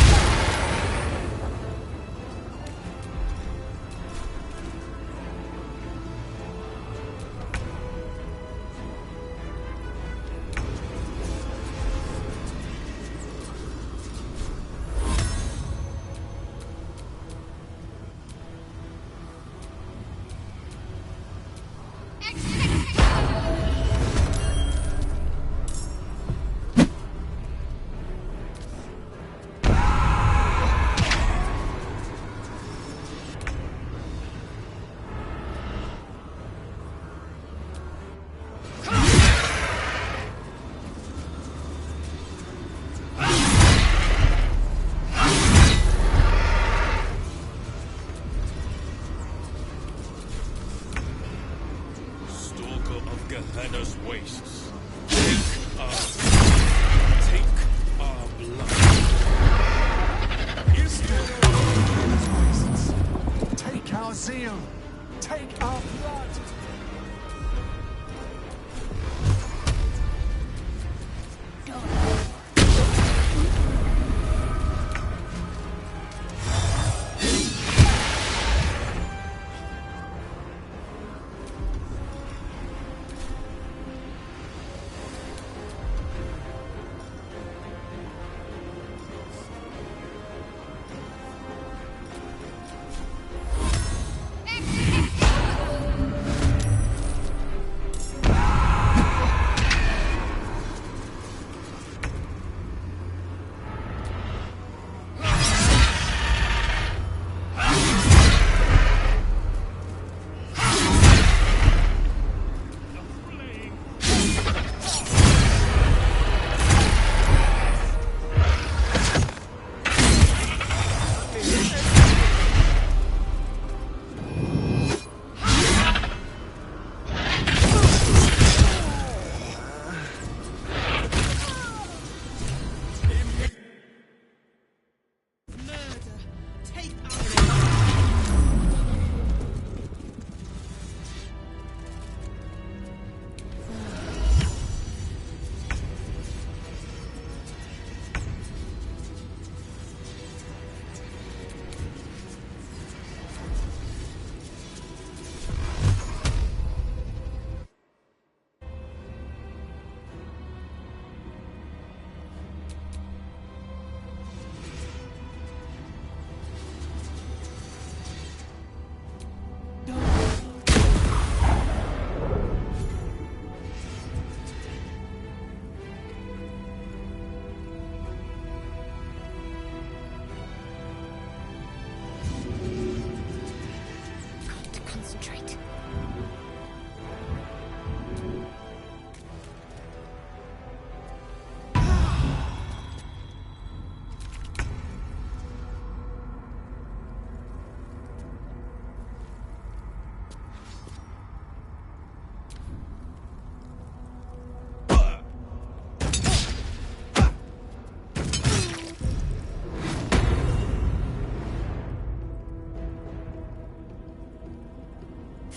Gehenna's wastes. Take our blood. Is there Take our zeal. Take our blood.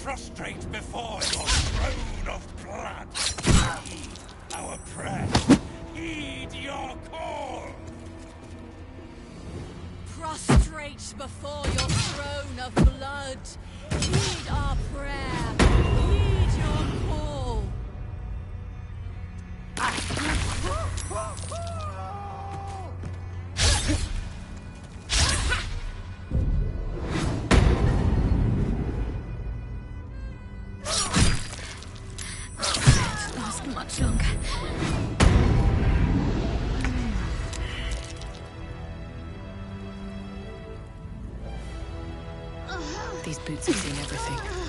prostrate before your throne of blood. Heed our prayer. Heed your call. Prostrate before your throne of blood. Heed our prayer. Heed your call. Much longer. These boots have seen everything.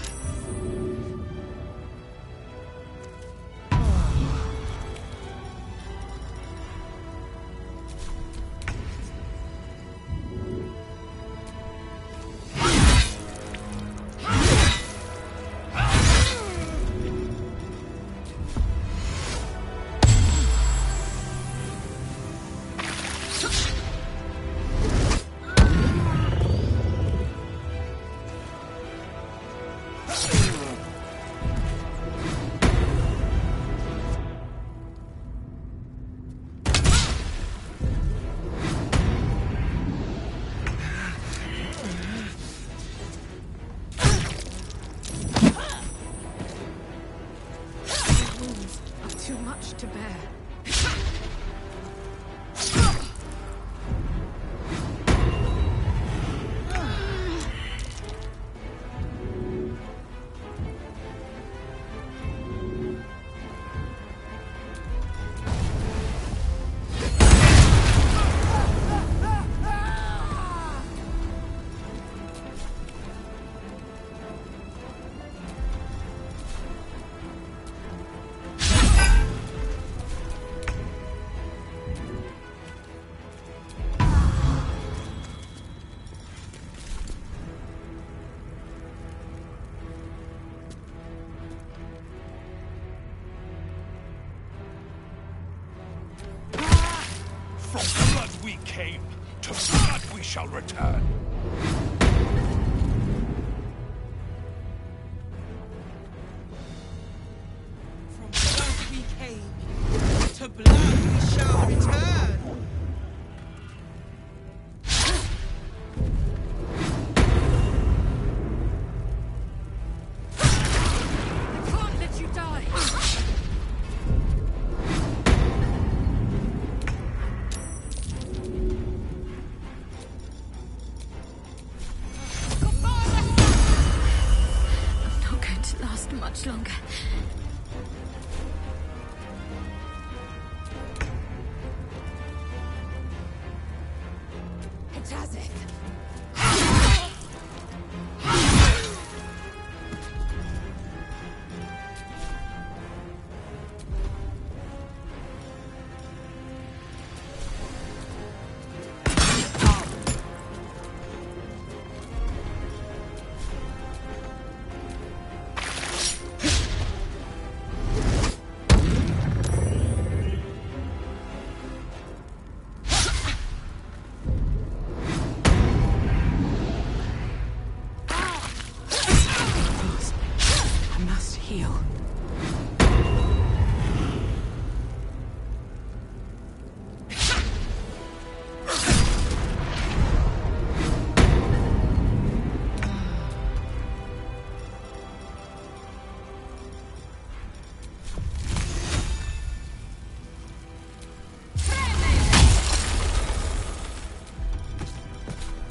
came, to blood we shall return. From blood we came, to blood we shall return. I can't let you die. I'm not going to last much longer. I must heal.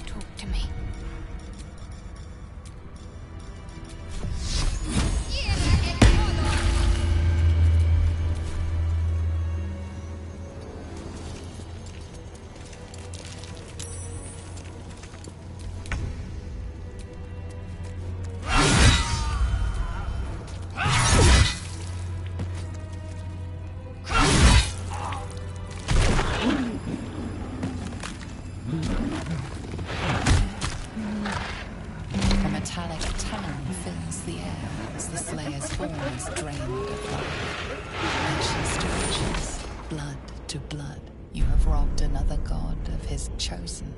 Talk to me. A metallic tongue fills the air as the Slayer's form is drained of life. Ashes to ashes, blood to blood, you have robbed another god of his chosen.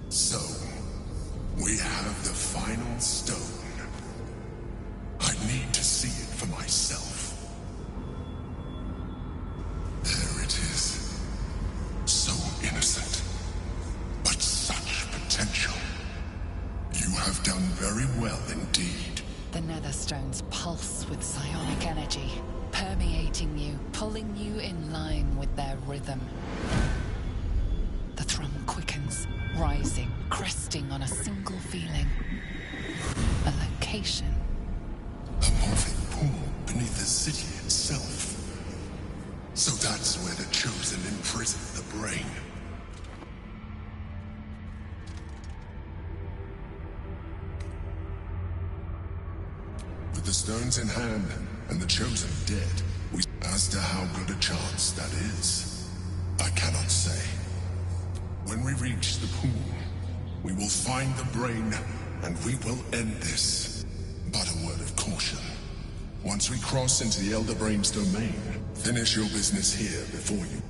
So, we have the final stone. I need to see it for myself. There it is. So innocent, but such potential. You have done very well indeed. The Netherstones pulse with psionic energy, permeating you, pulling you in line with their rhythm. The thrum quickens, rising, cresting on a single feeling. A location. A moving pool beneath the city itself. So that's where the Chosen imprison the brain. With the stones in hand and the Chosen dead, as to how good a chance that is, I cannot say. When we reach the pool, we will find the brain, and we will end this. But a word of caution. Once we cross into the Elder Brain's domain, finish your business here before you.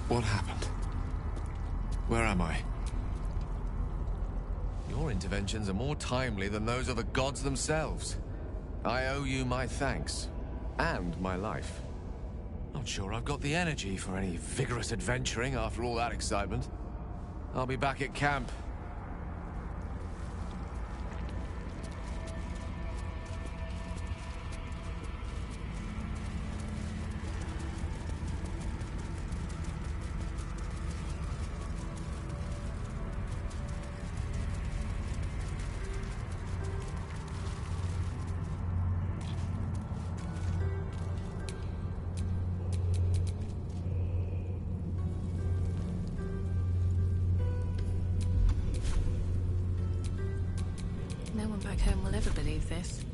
What happened? Where am I? Your interventions are more timely than those of the gods themselves. I owe you my thanks. And my life. Not sure I've got the energy for any vigorous adventuring after all that excitement. I'll be back at camp. No one back home will ever believe this.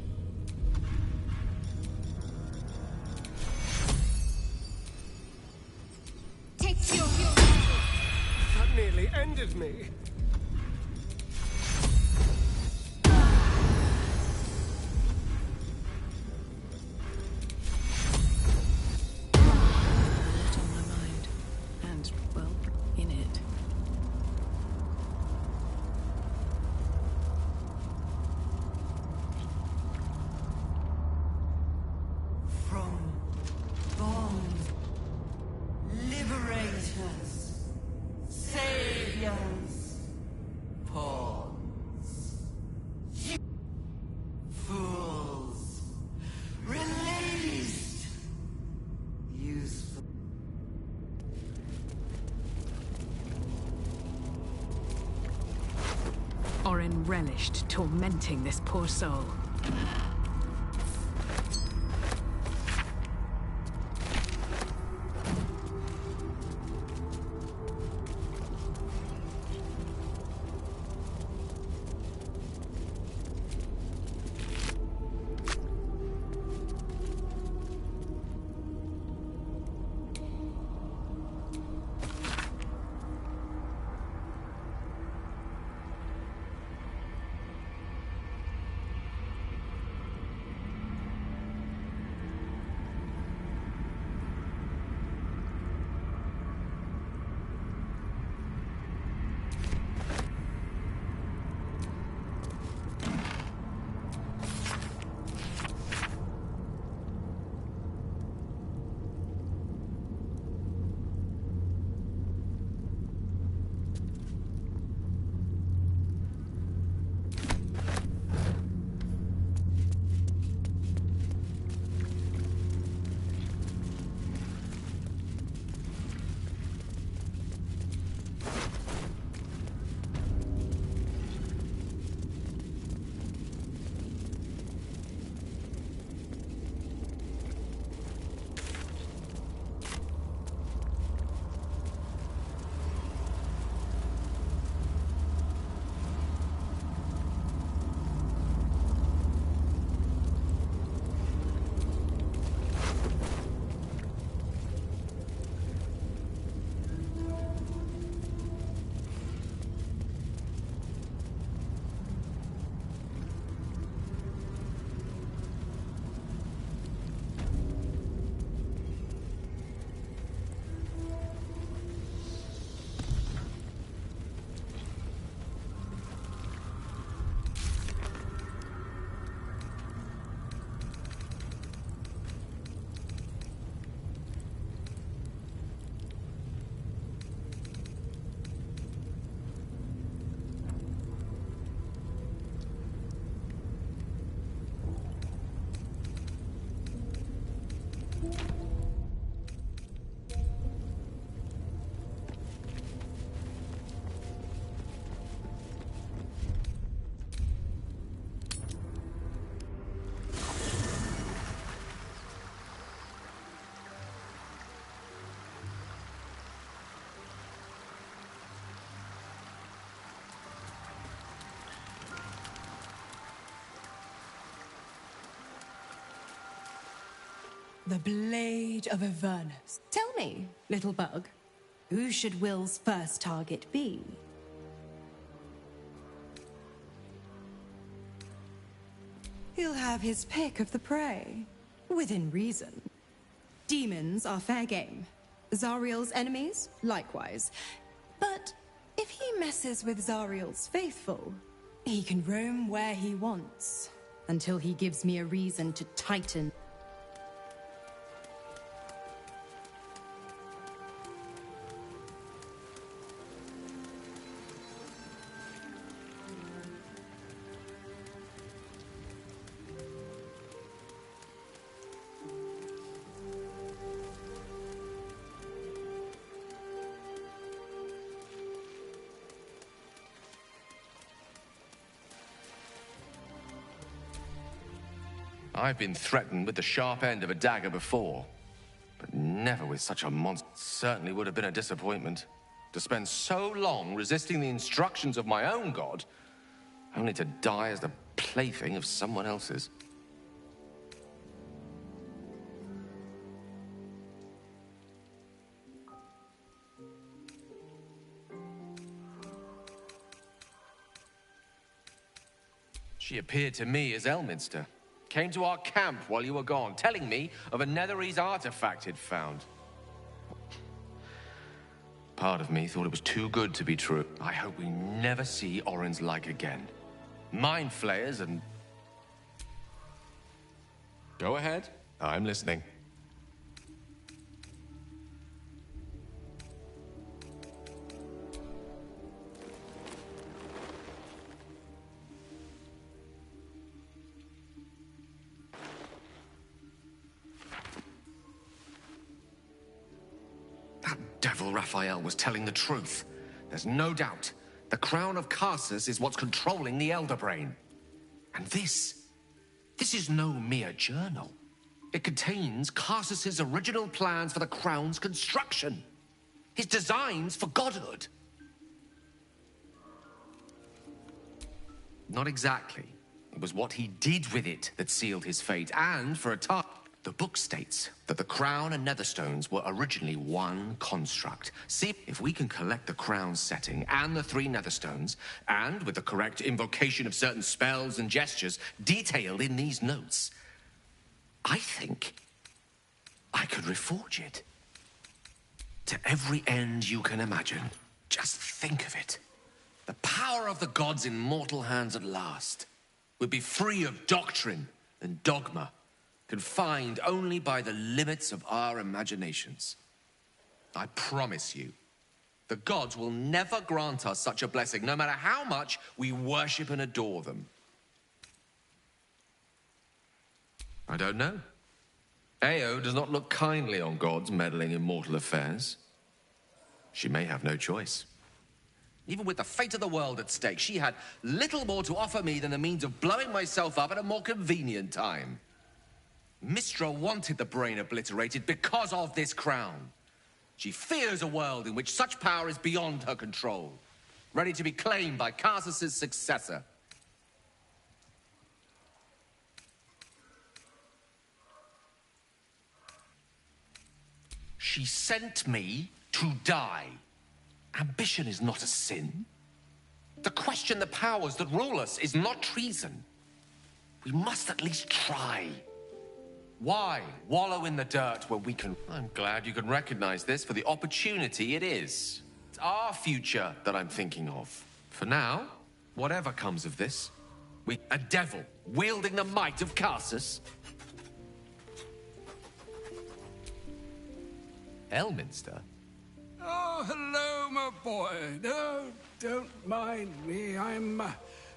Take your... That nearly ended me. Lot on my mind. And, well, in it. From bonds, liberators, saviors, pawns, fools, released, useful. Orin relished tormenting this poor soul. The Blade of Avernus. Tell me, little bug, who should Will's first target be? He'll have his pick of the prey, within reason. Demons are fair game. Zariel's enemies, likewise. But if he messes with Zariel's faithful, he can roam where he wants, until he gives me a reason to tighten. I've been threatened with the sharp end of a dagger before, but never with such a monster. Certainly would have been a disappointment to spend so long resisting the instructions of my own god, only to die as the plaything of someone else's. She appeared to me as Elminster. Came to our camp while you were gone, telling me of a Netherese artifact he'd found. Part of me thought it was too good to be true. I hope we never see Orin's like again. Mind flayers and... Go ahead. I'm listening. Devil Raphael was telling the truth. There's no doubt. The crown of Karsus is what's controlling the Elder Brain. And this is no mere journal. It contains Karsus's original plans for the crown's construction. His designs for godhood. Not exactly. It was what he did with it that sealed his fate, and for a time... The book states that the crown and netherstones were originally one construct. See, if we can collect the crown's setting and the 3 netherstones, and with the correct invocation of certain spells and gestures detailed in these notes, I think I could reforge it. To every end you can imagine. Just think of it. The power of the gods in mortal hands at last would be free of doctrine and dogma, confined only by the limits of our imaginations. I promise you, the gods will never grant us such a blessing, no matter how much we worship and adore them. I don't know. Ao does not look kindly on gods meddling in mortal affairs. She may have no choice. Even with the fate of the world at stake, she had little more to offer me than the means of blowing myself up at a more convenient time. Mistra wanted the brain obliterated because of this crown. She fears a world in which such power is beyond her control, ready to be claimed by Karsus's successor. She sent me to die. Ambition is not a sin. To question the powers that rule us is not treason. We must at least try. Why wallow in the dirt where we can... I'm glad you can recognize this for the opportunity it is. It's our future that I'm thinking of. For now, whatever comes of this, a devil wielding the might of Karsus. Elminster? Oh, hello, my boy. No, don't mind me. I'm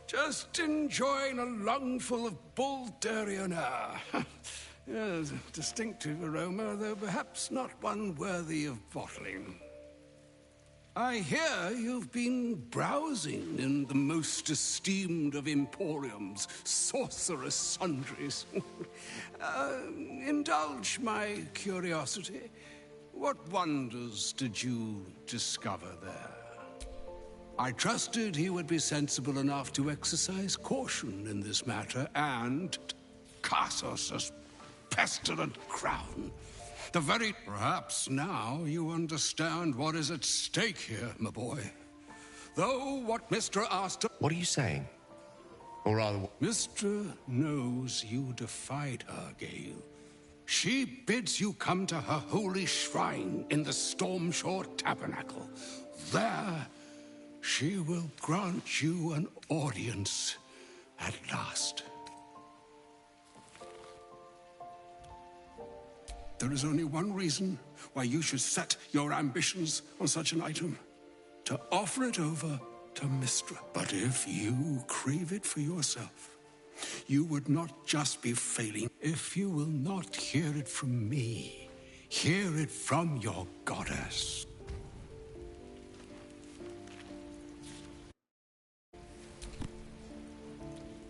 just enjoying a lungful of Baldurian air. Yes, a distinctive aroma, though perhaps not one worthy of bottling. I hear you've been browsing in the most esteemed of Emporium's sorcerous sundries. Indulge my curiosity. What wonders did you discover there? I trusted he would be sensible enough to exercise caution in this matter, and Karsus's pestilent crown. Perhaps now you understand what is at stake here, my boy. Though what Mr. Asta... What are you saying? Or rather... Mr. knows you defied her, Gale. She bids you come to her holy shrine in the Stormshore Tabernacle. There, she will grant you an audience at last. There is only one reason why you should set your ambitions on such an item. To offer it over to Mystra. But if you crave it for yourself, you would not just be failing. If you will not hear it from me, hear it from your goddess.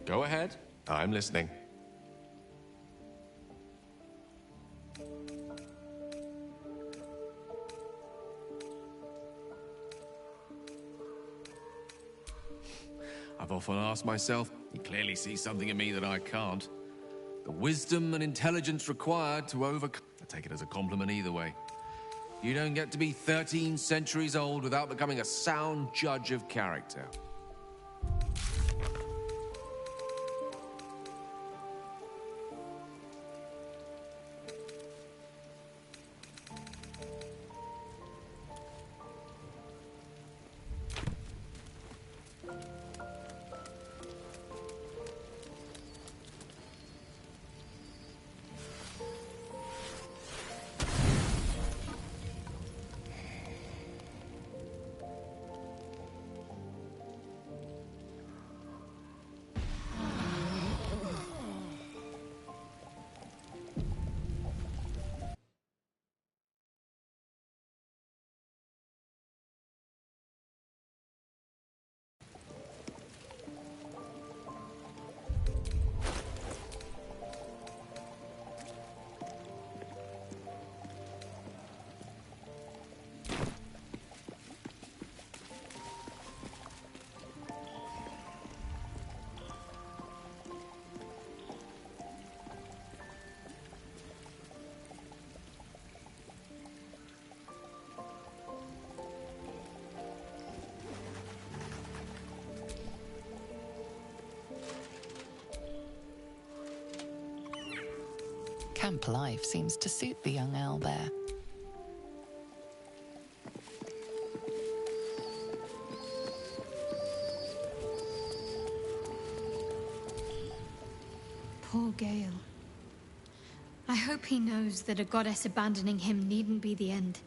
Go ahead. I'm listening. I've often asked myself, he clearly sees something in me that I can't. The wisdom and intelligence required to overcome. I take it as a compliment either way. You don't get to be 13 centuries old without becoming a sound judge of character. Camp life seems to suit the young owlbear. Poor Gale. I hope he knows that a goddess abandoning him needn't be the end.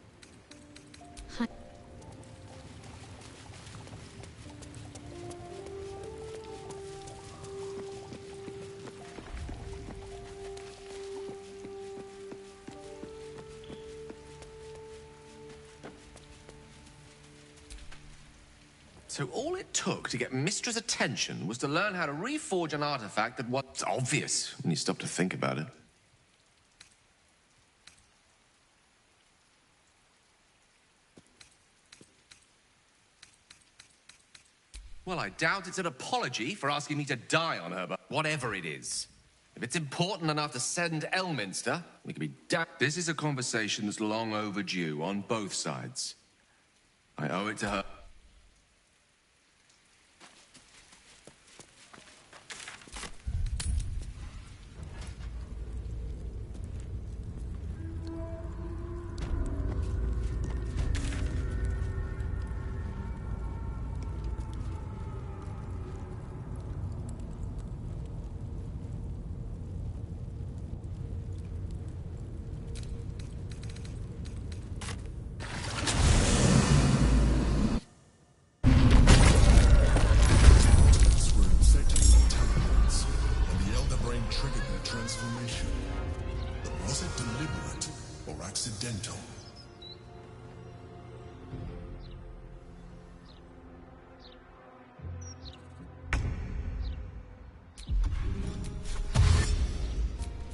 So all it took to get Mistra's attention was to learn how to reforge an artifact that was obvious when you stop to think about it. Well, I doubt it's an apology for asking me to die on her, but whatever it is. If it's important enough to send Elminster, we can be damned. This is a conversation that's long overdue on both sides. I owe it to her. Accidental.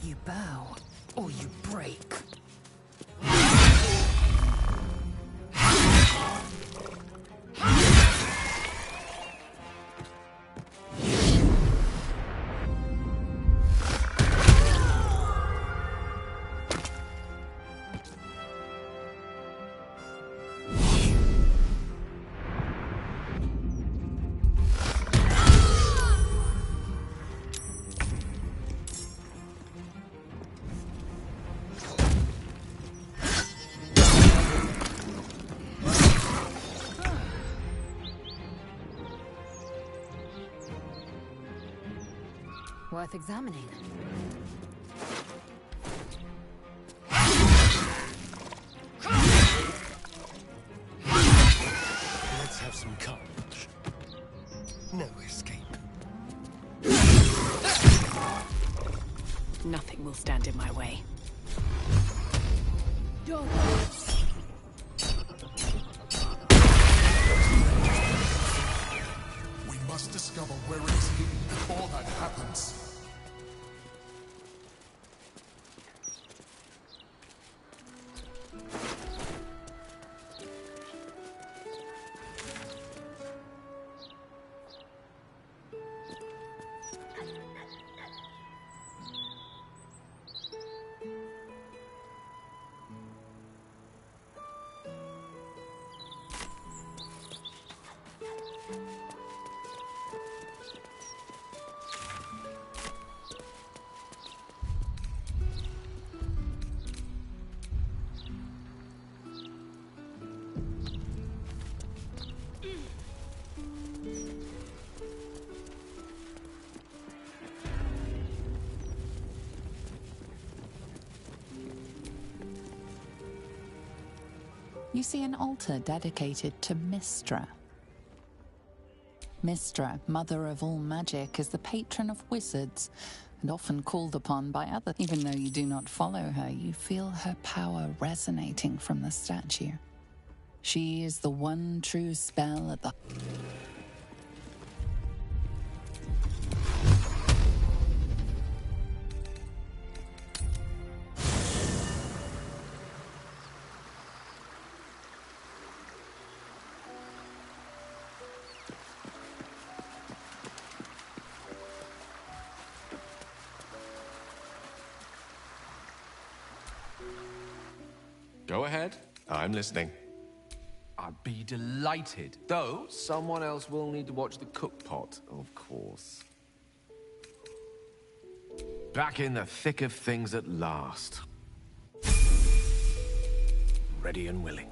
You bow, or you break. Worth examining. Let's have some carnage. No escape. Nothing will stand in my way. We must discover where it is hidden before that happens. You see an altar dedicated to Mystra. Mystra, mother of all magic, is the patron of wizards and often called upon by others. Even though you do not follow her, you feel her power resonating from the statue. She is the one true spell at the... Go ahead. I'm listening. I'd be delighted. Though, someone else will need to watch the cookpot, of course. Back in the thick of things at last. Ready and willing.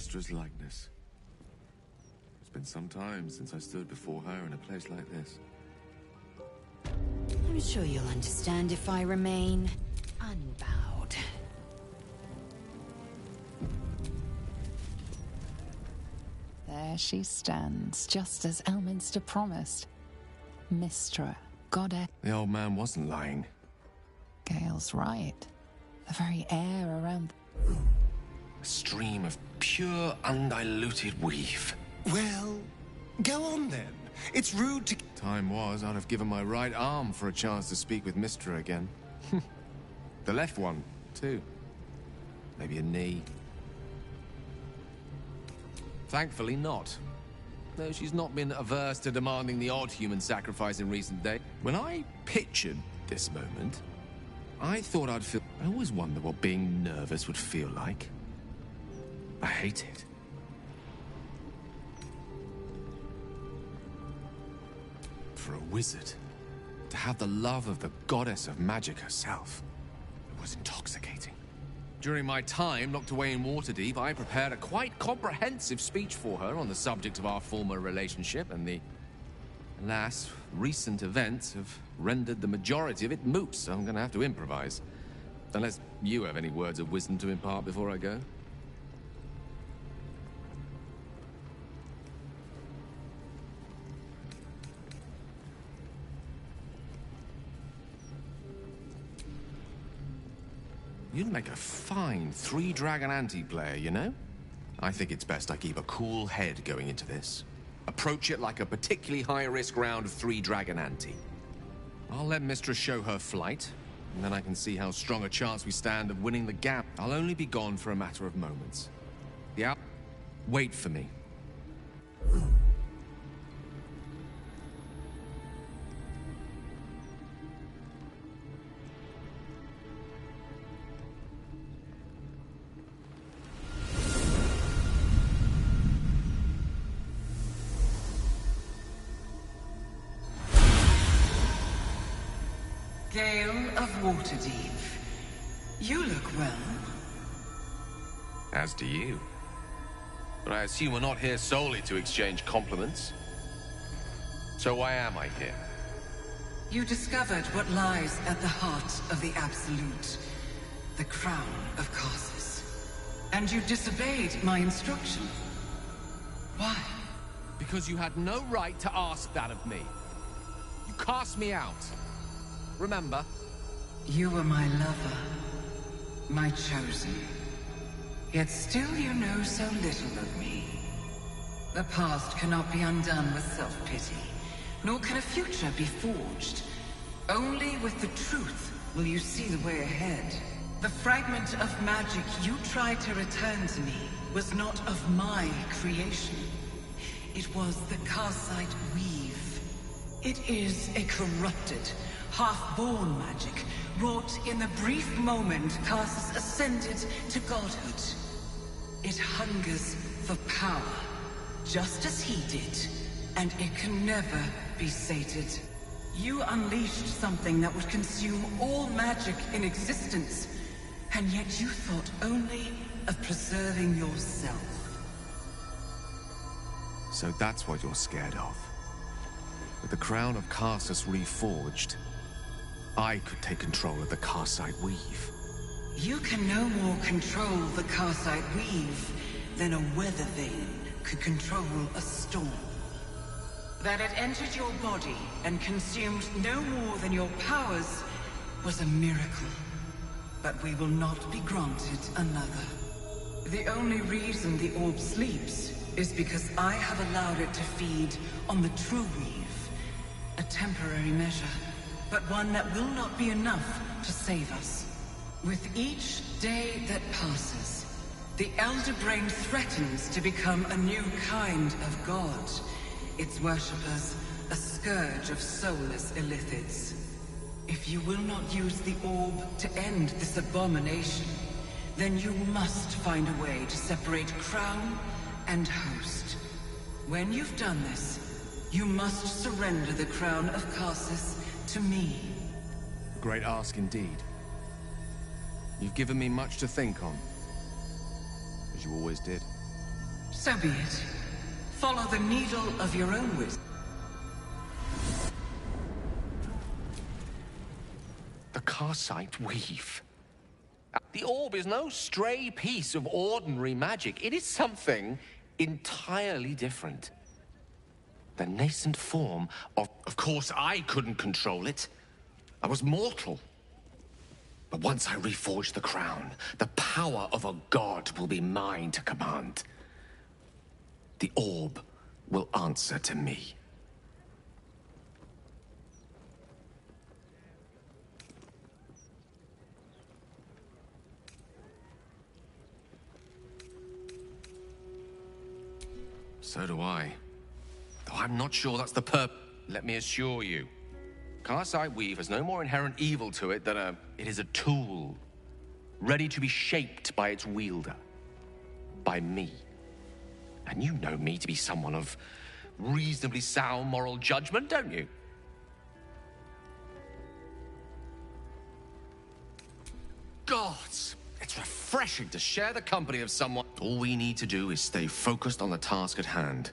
Mystra's likeness. It's been some time since I stood before her in a place like this. I'm sure you'll understand if I remain unbowed. There she stands, just as Elminster promised. Mystra, goddess. The old man wasn't lying. Gale's right. The very air around... A stream of pure, undiluted weave. Well, go on then. It's rude to... Time was, I'd have given my right arm for a chance to speak with Mystra again. The left one, too. Maybe a knee. Thankfully not. Though she's not been averse to demanding the odd human sacrifice in recent days. When I pictured this moment, I thought I'd feel... I always wonder what being nervous would feel like. I hate it. For a wizard, to have the love of the goddess of magic herself, it was intoxicating. During my time locked away in Waterdeep, I prepared a quite comprehensive speech for her on the subject of our former relationship, and the, alas, recent events have rendered the majority of it moot, so I'm gonna have to improvise. Unless you have any words of wisdom to impart before I go. You'd make a fine three-dragon anti-player, you know? I think it's best I keep a cool head going into this. Approach it like a particularly high-risk round of three-dragon ante. I'll let Mystra show her flight, and then I can see how strong a chance we stand of winning the gap. I'll only be gone for a matter of moments. Yeah? Wait for me. Gale of Waterdeep. You look well. As do you. But I assume we're not here solely to exchange compliments. So why am I here? You discovered what lies at the heart of the Absolute, the crown of Karsus. And you disobeyed my instruction. Why? Because you had no right to ask that of me. You cast me out. Remember? You were my lover, my chosen. Yet still you know so little of me. The past cannot be undone with self-pity, nor can a future be forged. Only with the truth will you see the way ahead. The fragment of magic you tried to return to me was not of my creation. It was the Karsite weave. It is a corrupted, half-born magic, wrought in the brief moment Karsus ascended to godhood. It hungers for power, just as he did, and it can never be sated. You unleashed something that would consume all magic in existence, and yet you thought only of preserving yourself. So that's what you're scared of. With the crown of Karsus reforged, I could take control of the Karsite weave. You can no more control the Karsite weave than a weather vane could control a storm. That it entered your body and consumed no more than your powers was a miracle. But we will not be granted another. The only reason the orb sleeps is because I have allowed it to feed on the true weave. A temporary measure, but one that will not be enough to save us. With each day that passes, the Elder Brain threatens to become a new kind of god. Its worshippers, a scourge of soulless illithids. If you will not use the orb to end this abomination, then you must find a way to separate crown and host. When you've done this, you must surrender the crown of Karsus to me. A great ask indeed. You've given me much to think on, as you always did. So be it. Follow the needle of your own wisdom. The Karsite Weave. The orb is no stray piece of ordinary magic. It is something entirely different. The nascent form of... Of course, I couldn't control it. I was mortal. But once I reforge the crown, the power of a god will be mine to command. The orb will answer to me. So do I. Though I'm not sure that's the Let me assure you, Karsite Weave has no more inherent evil to it than it is a tool, ready to be shaped by its wielder. By me. And you know me to be someone of reasonably sound moral judgment, don't you? Gods! It's refreshing to share the company of someone. All we need to do is stay focused on the task at hand.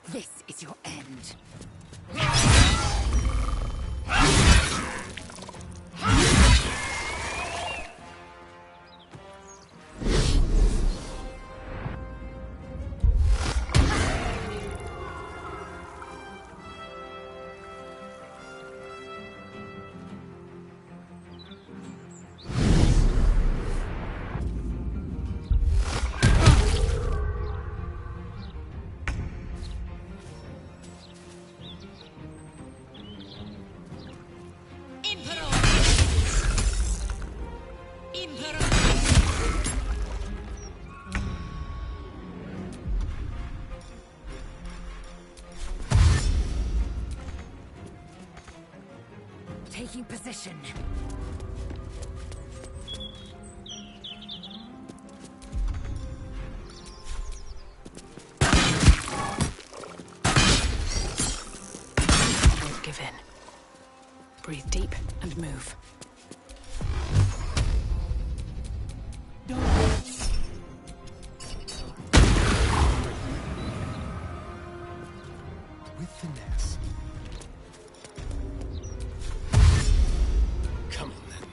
This is your end. Taking position. Don't give in. Breathe deep and move. With finesse. Come on then.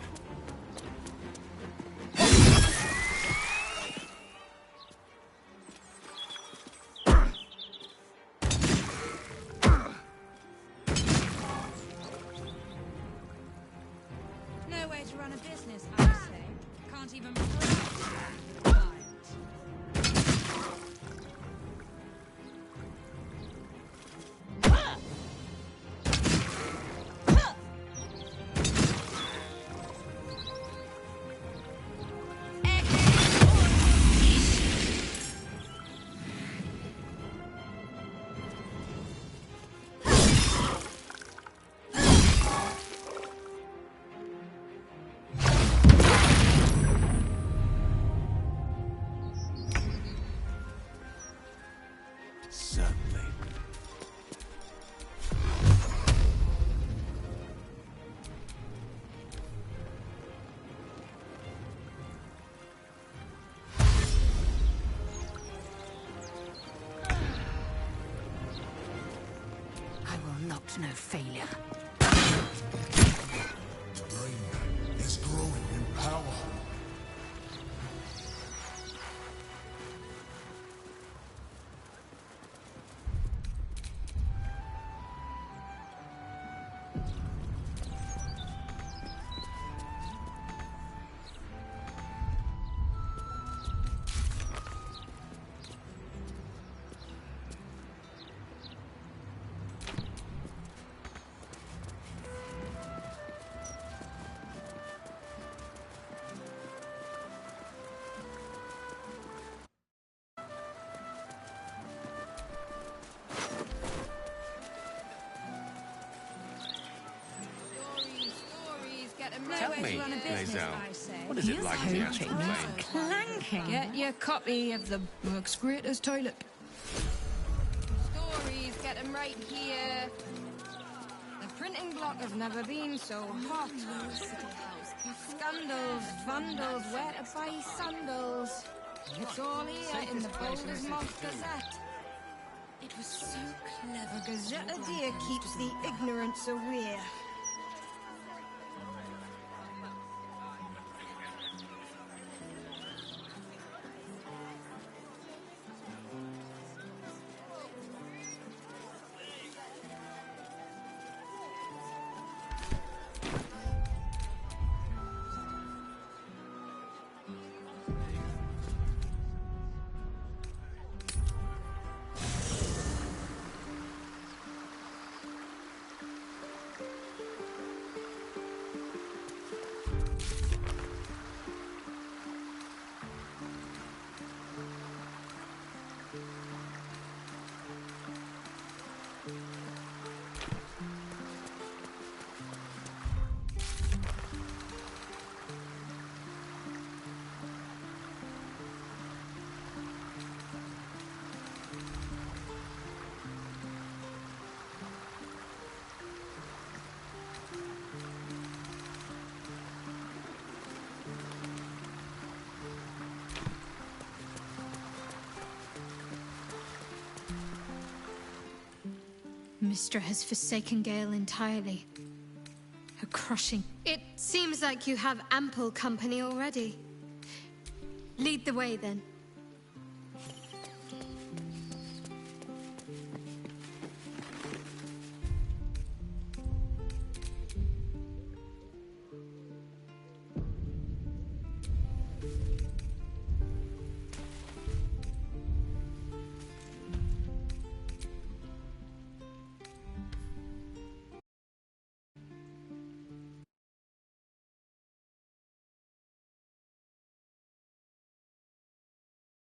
No way to run a business, I would say. Can't even browse. That's no failure. The brain is growing in power. Tell me, Lae'zel, what is it like in the astral plane? Clanking. Get your copy of the work's greatest toilet. Stories, get them right here. The printing block has never been so hot. Scandals, vandals, where to buy sandals. It's all here in the Baldur's Moth Gazette. It was so clever. The Gazette a dear keeps the ignorance aware. Mystra has forsaken Gale entirely. Her crushing. It seems like you have ample company already. Lead the way, then.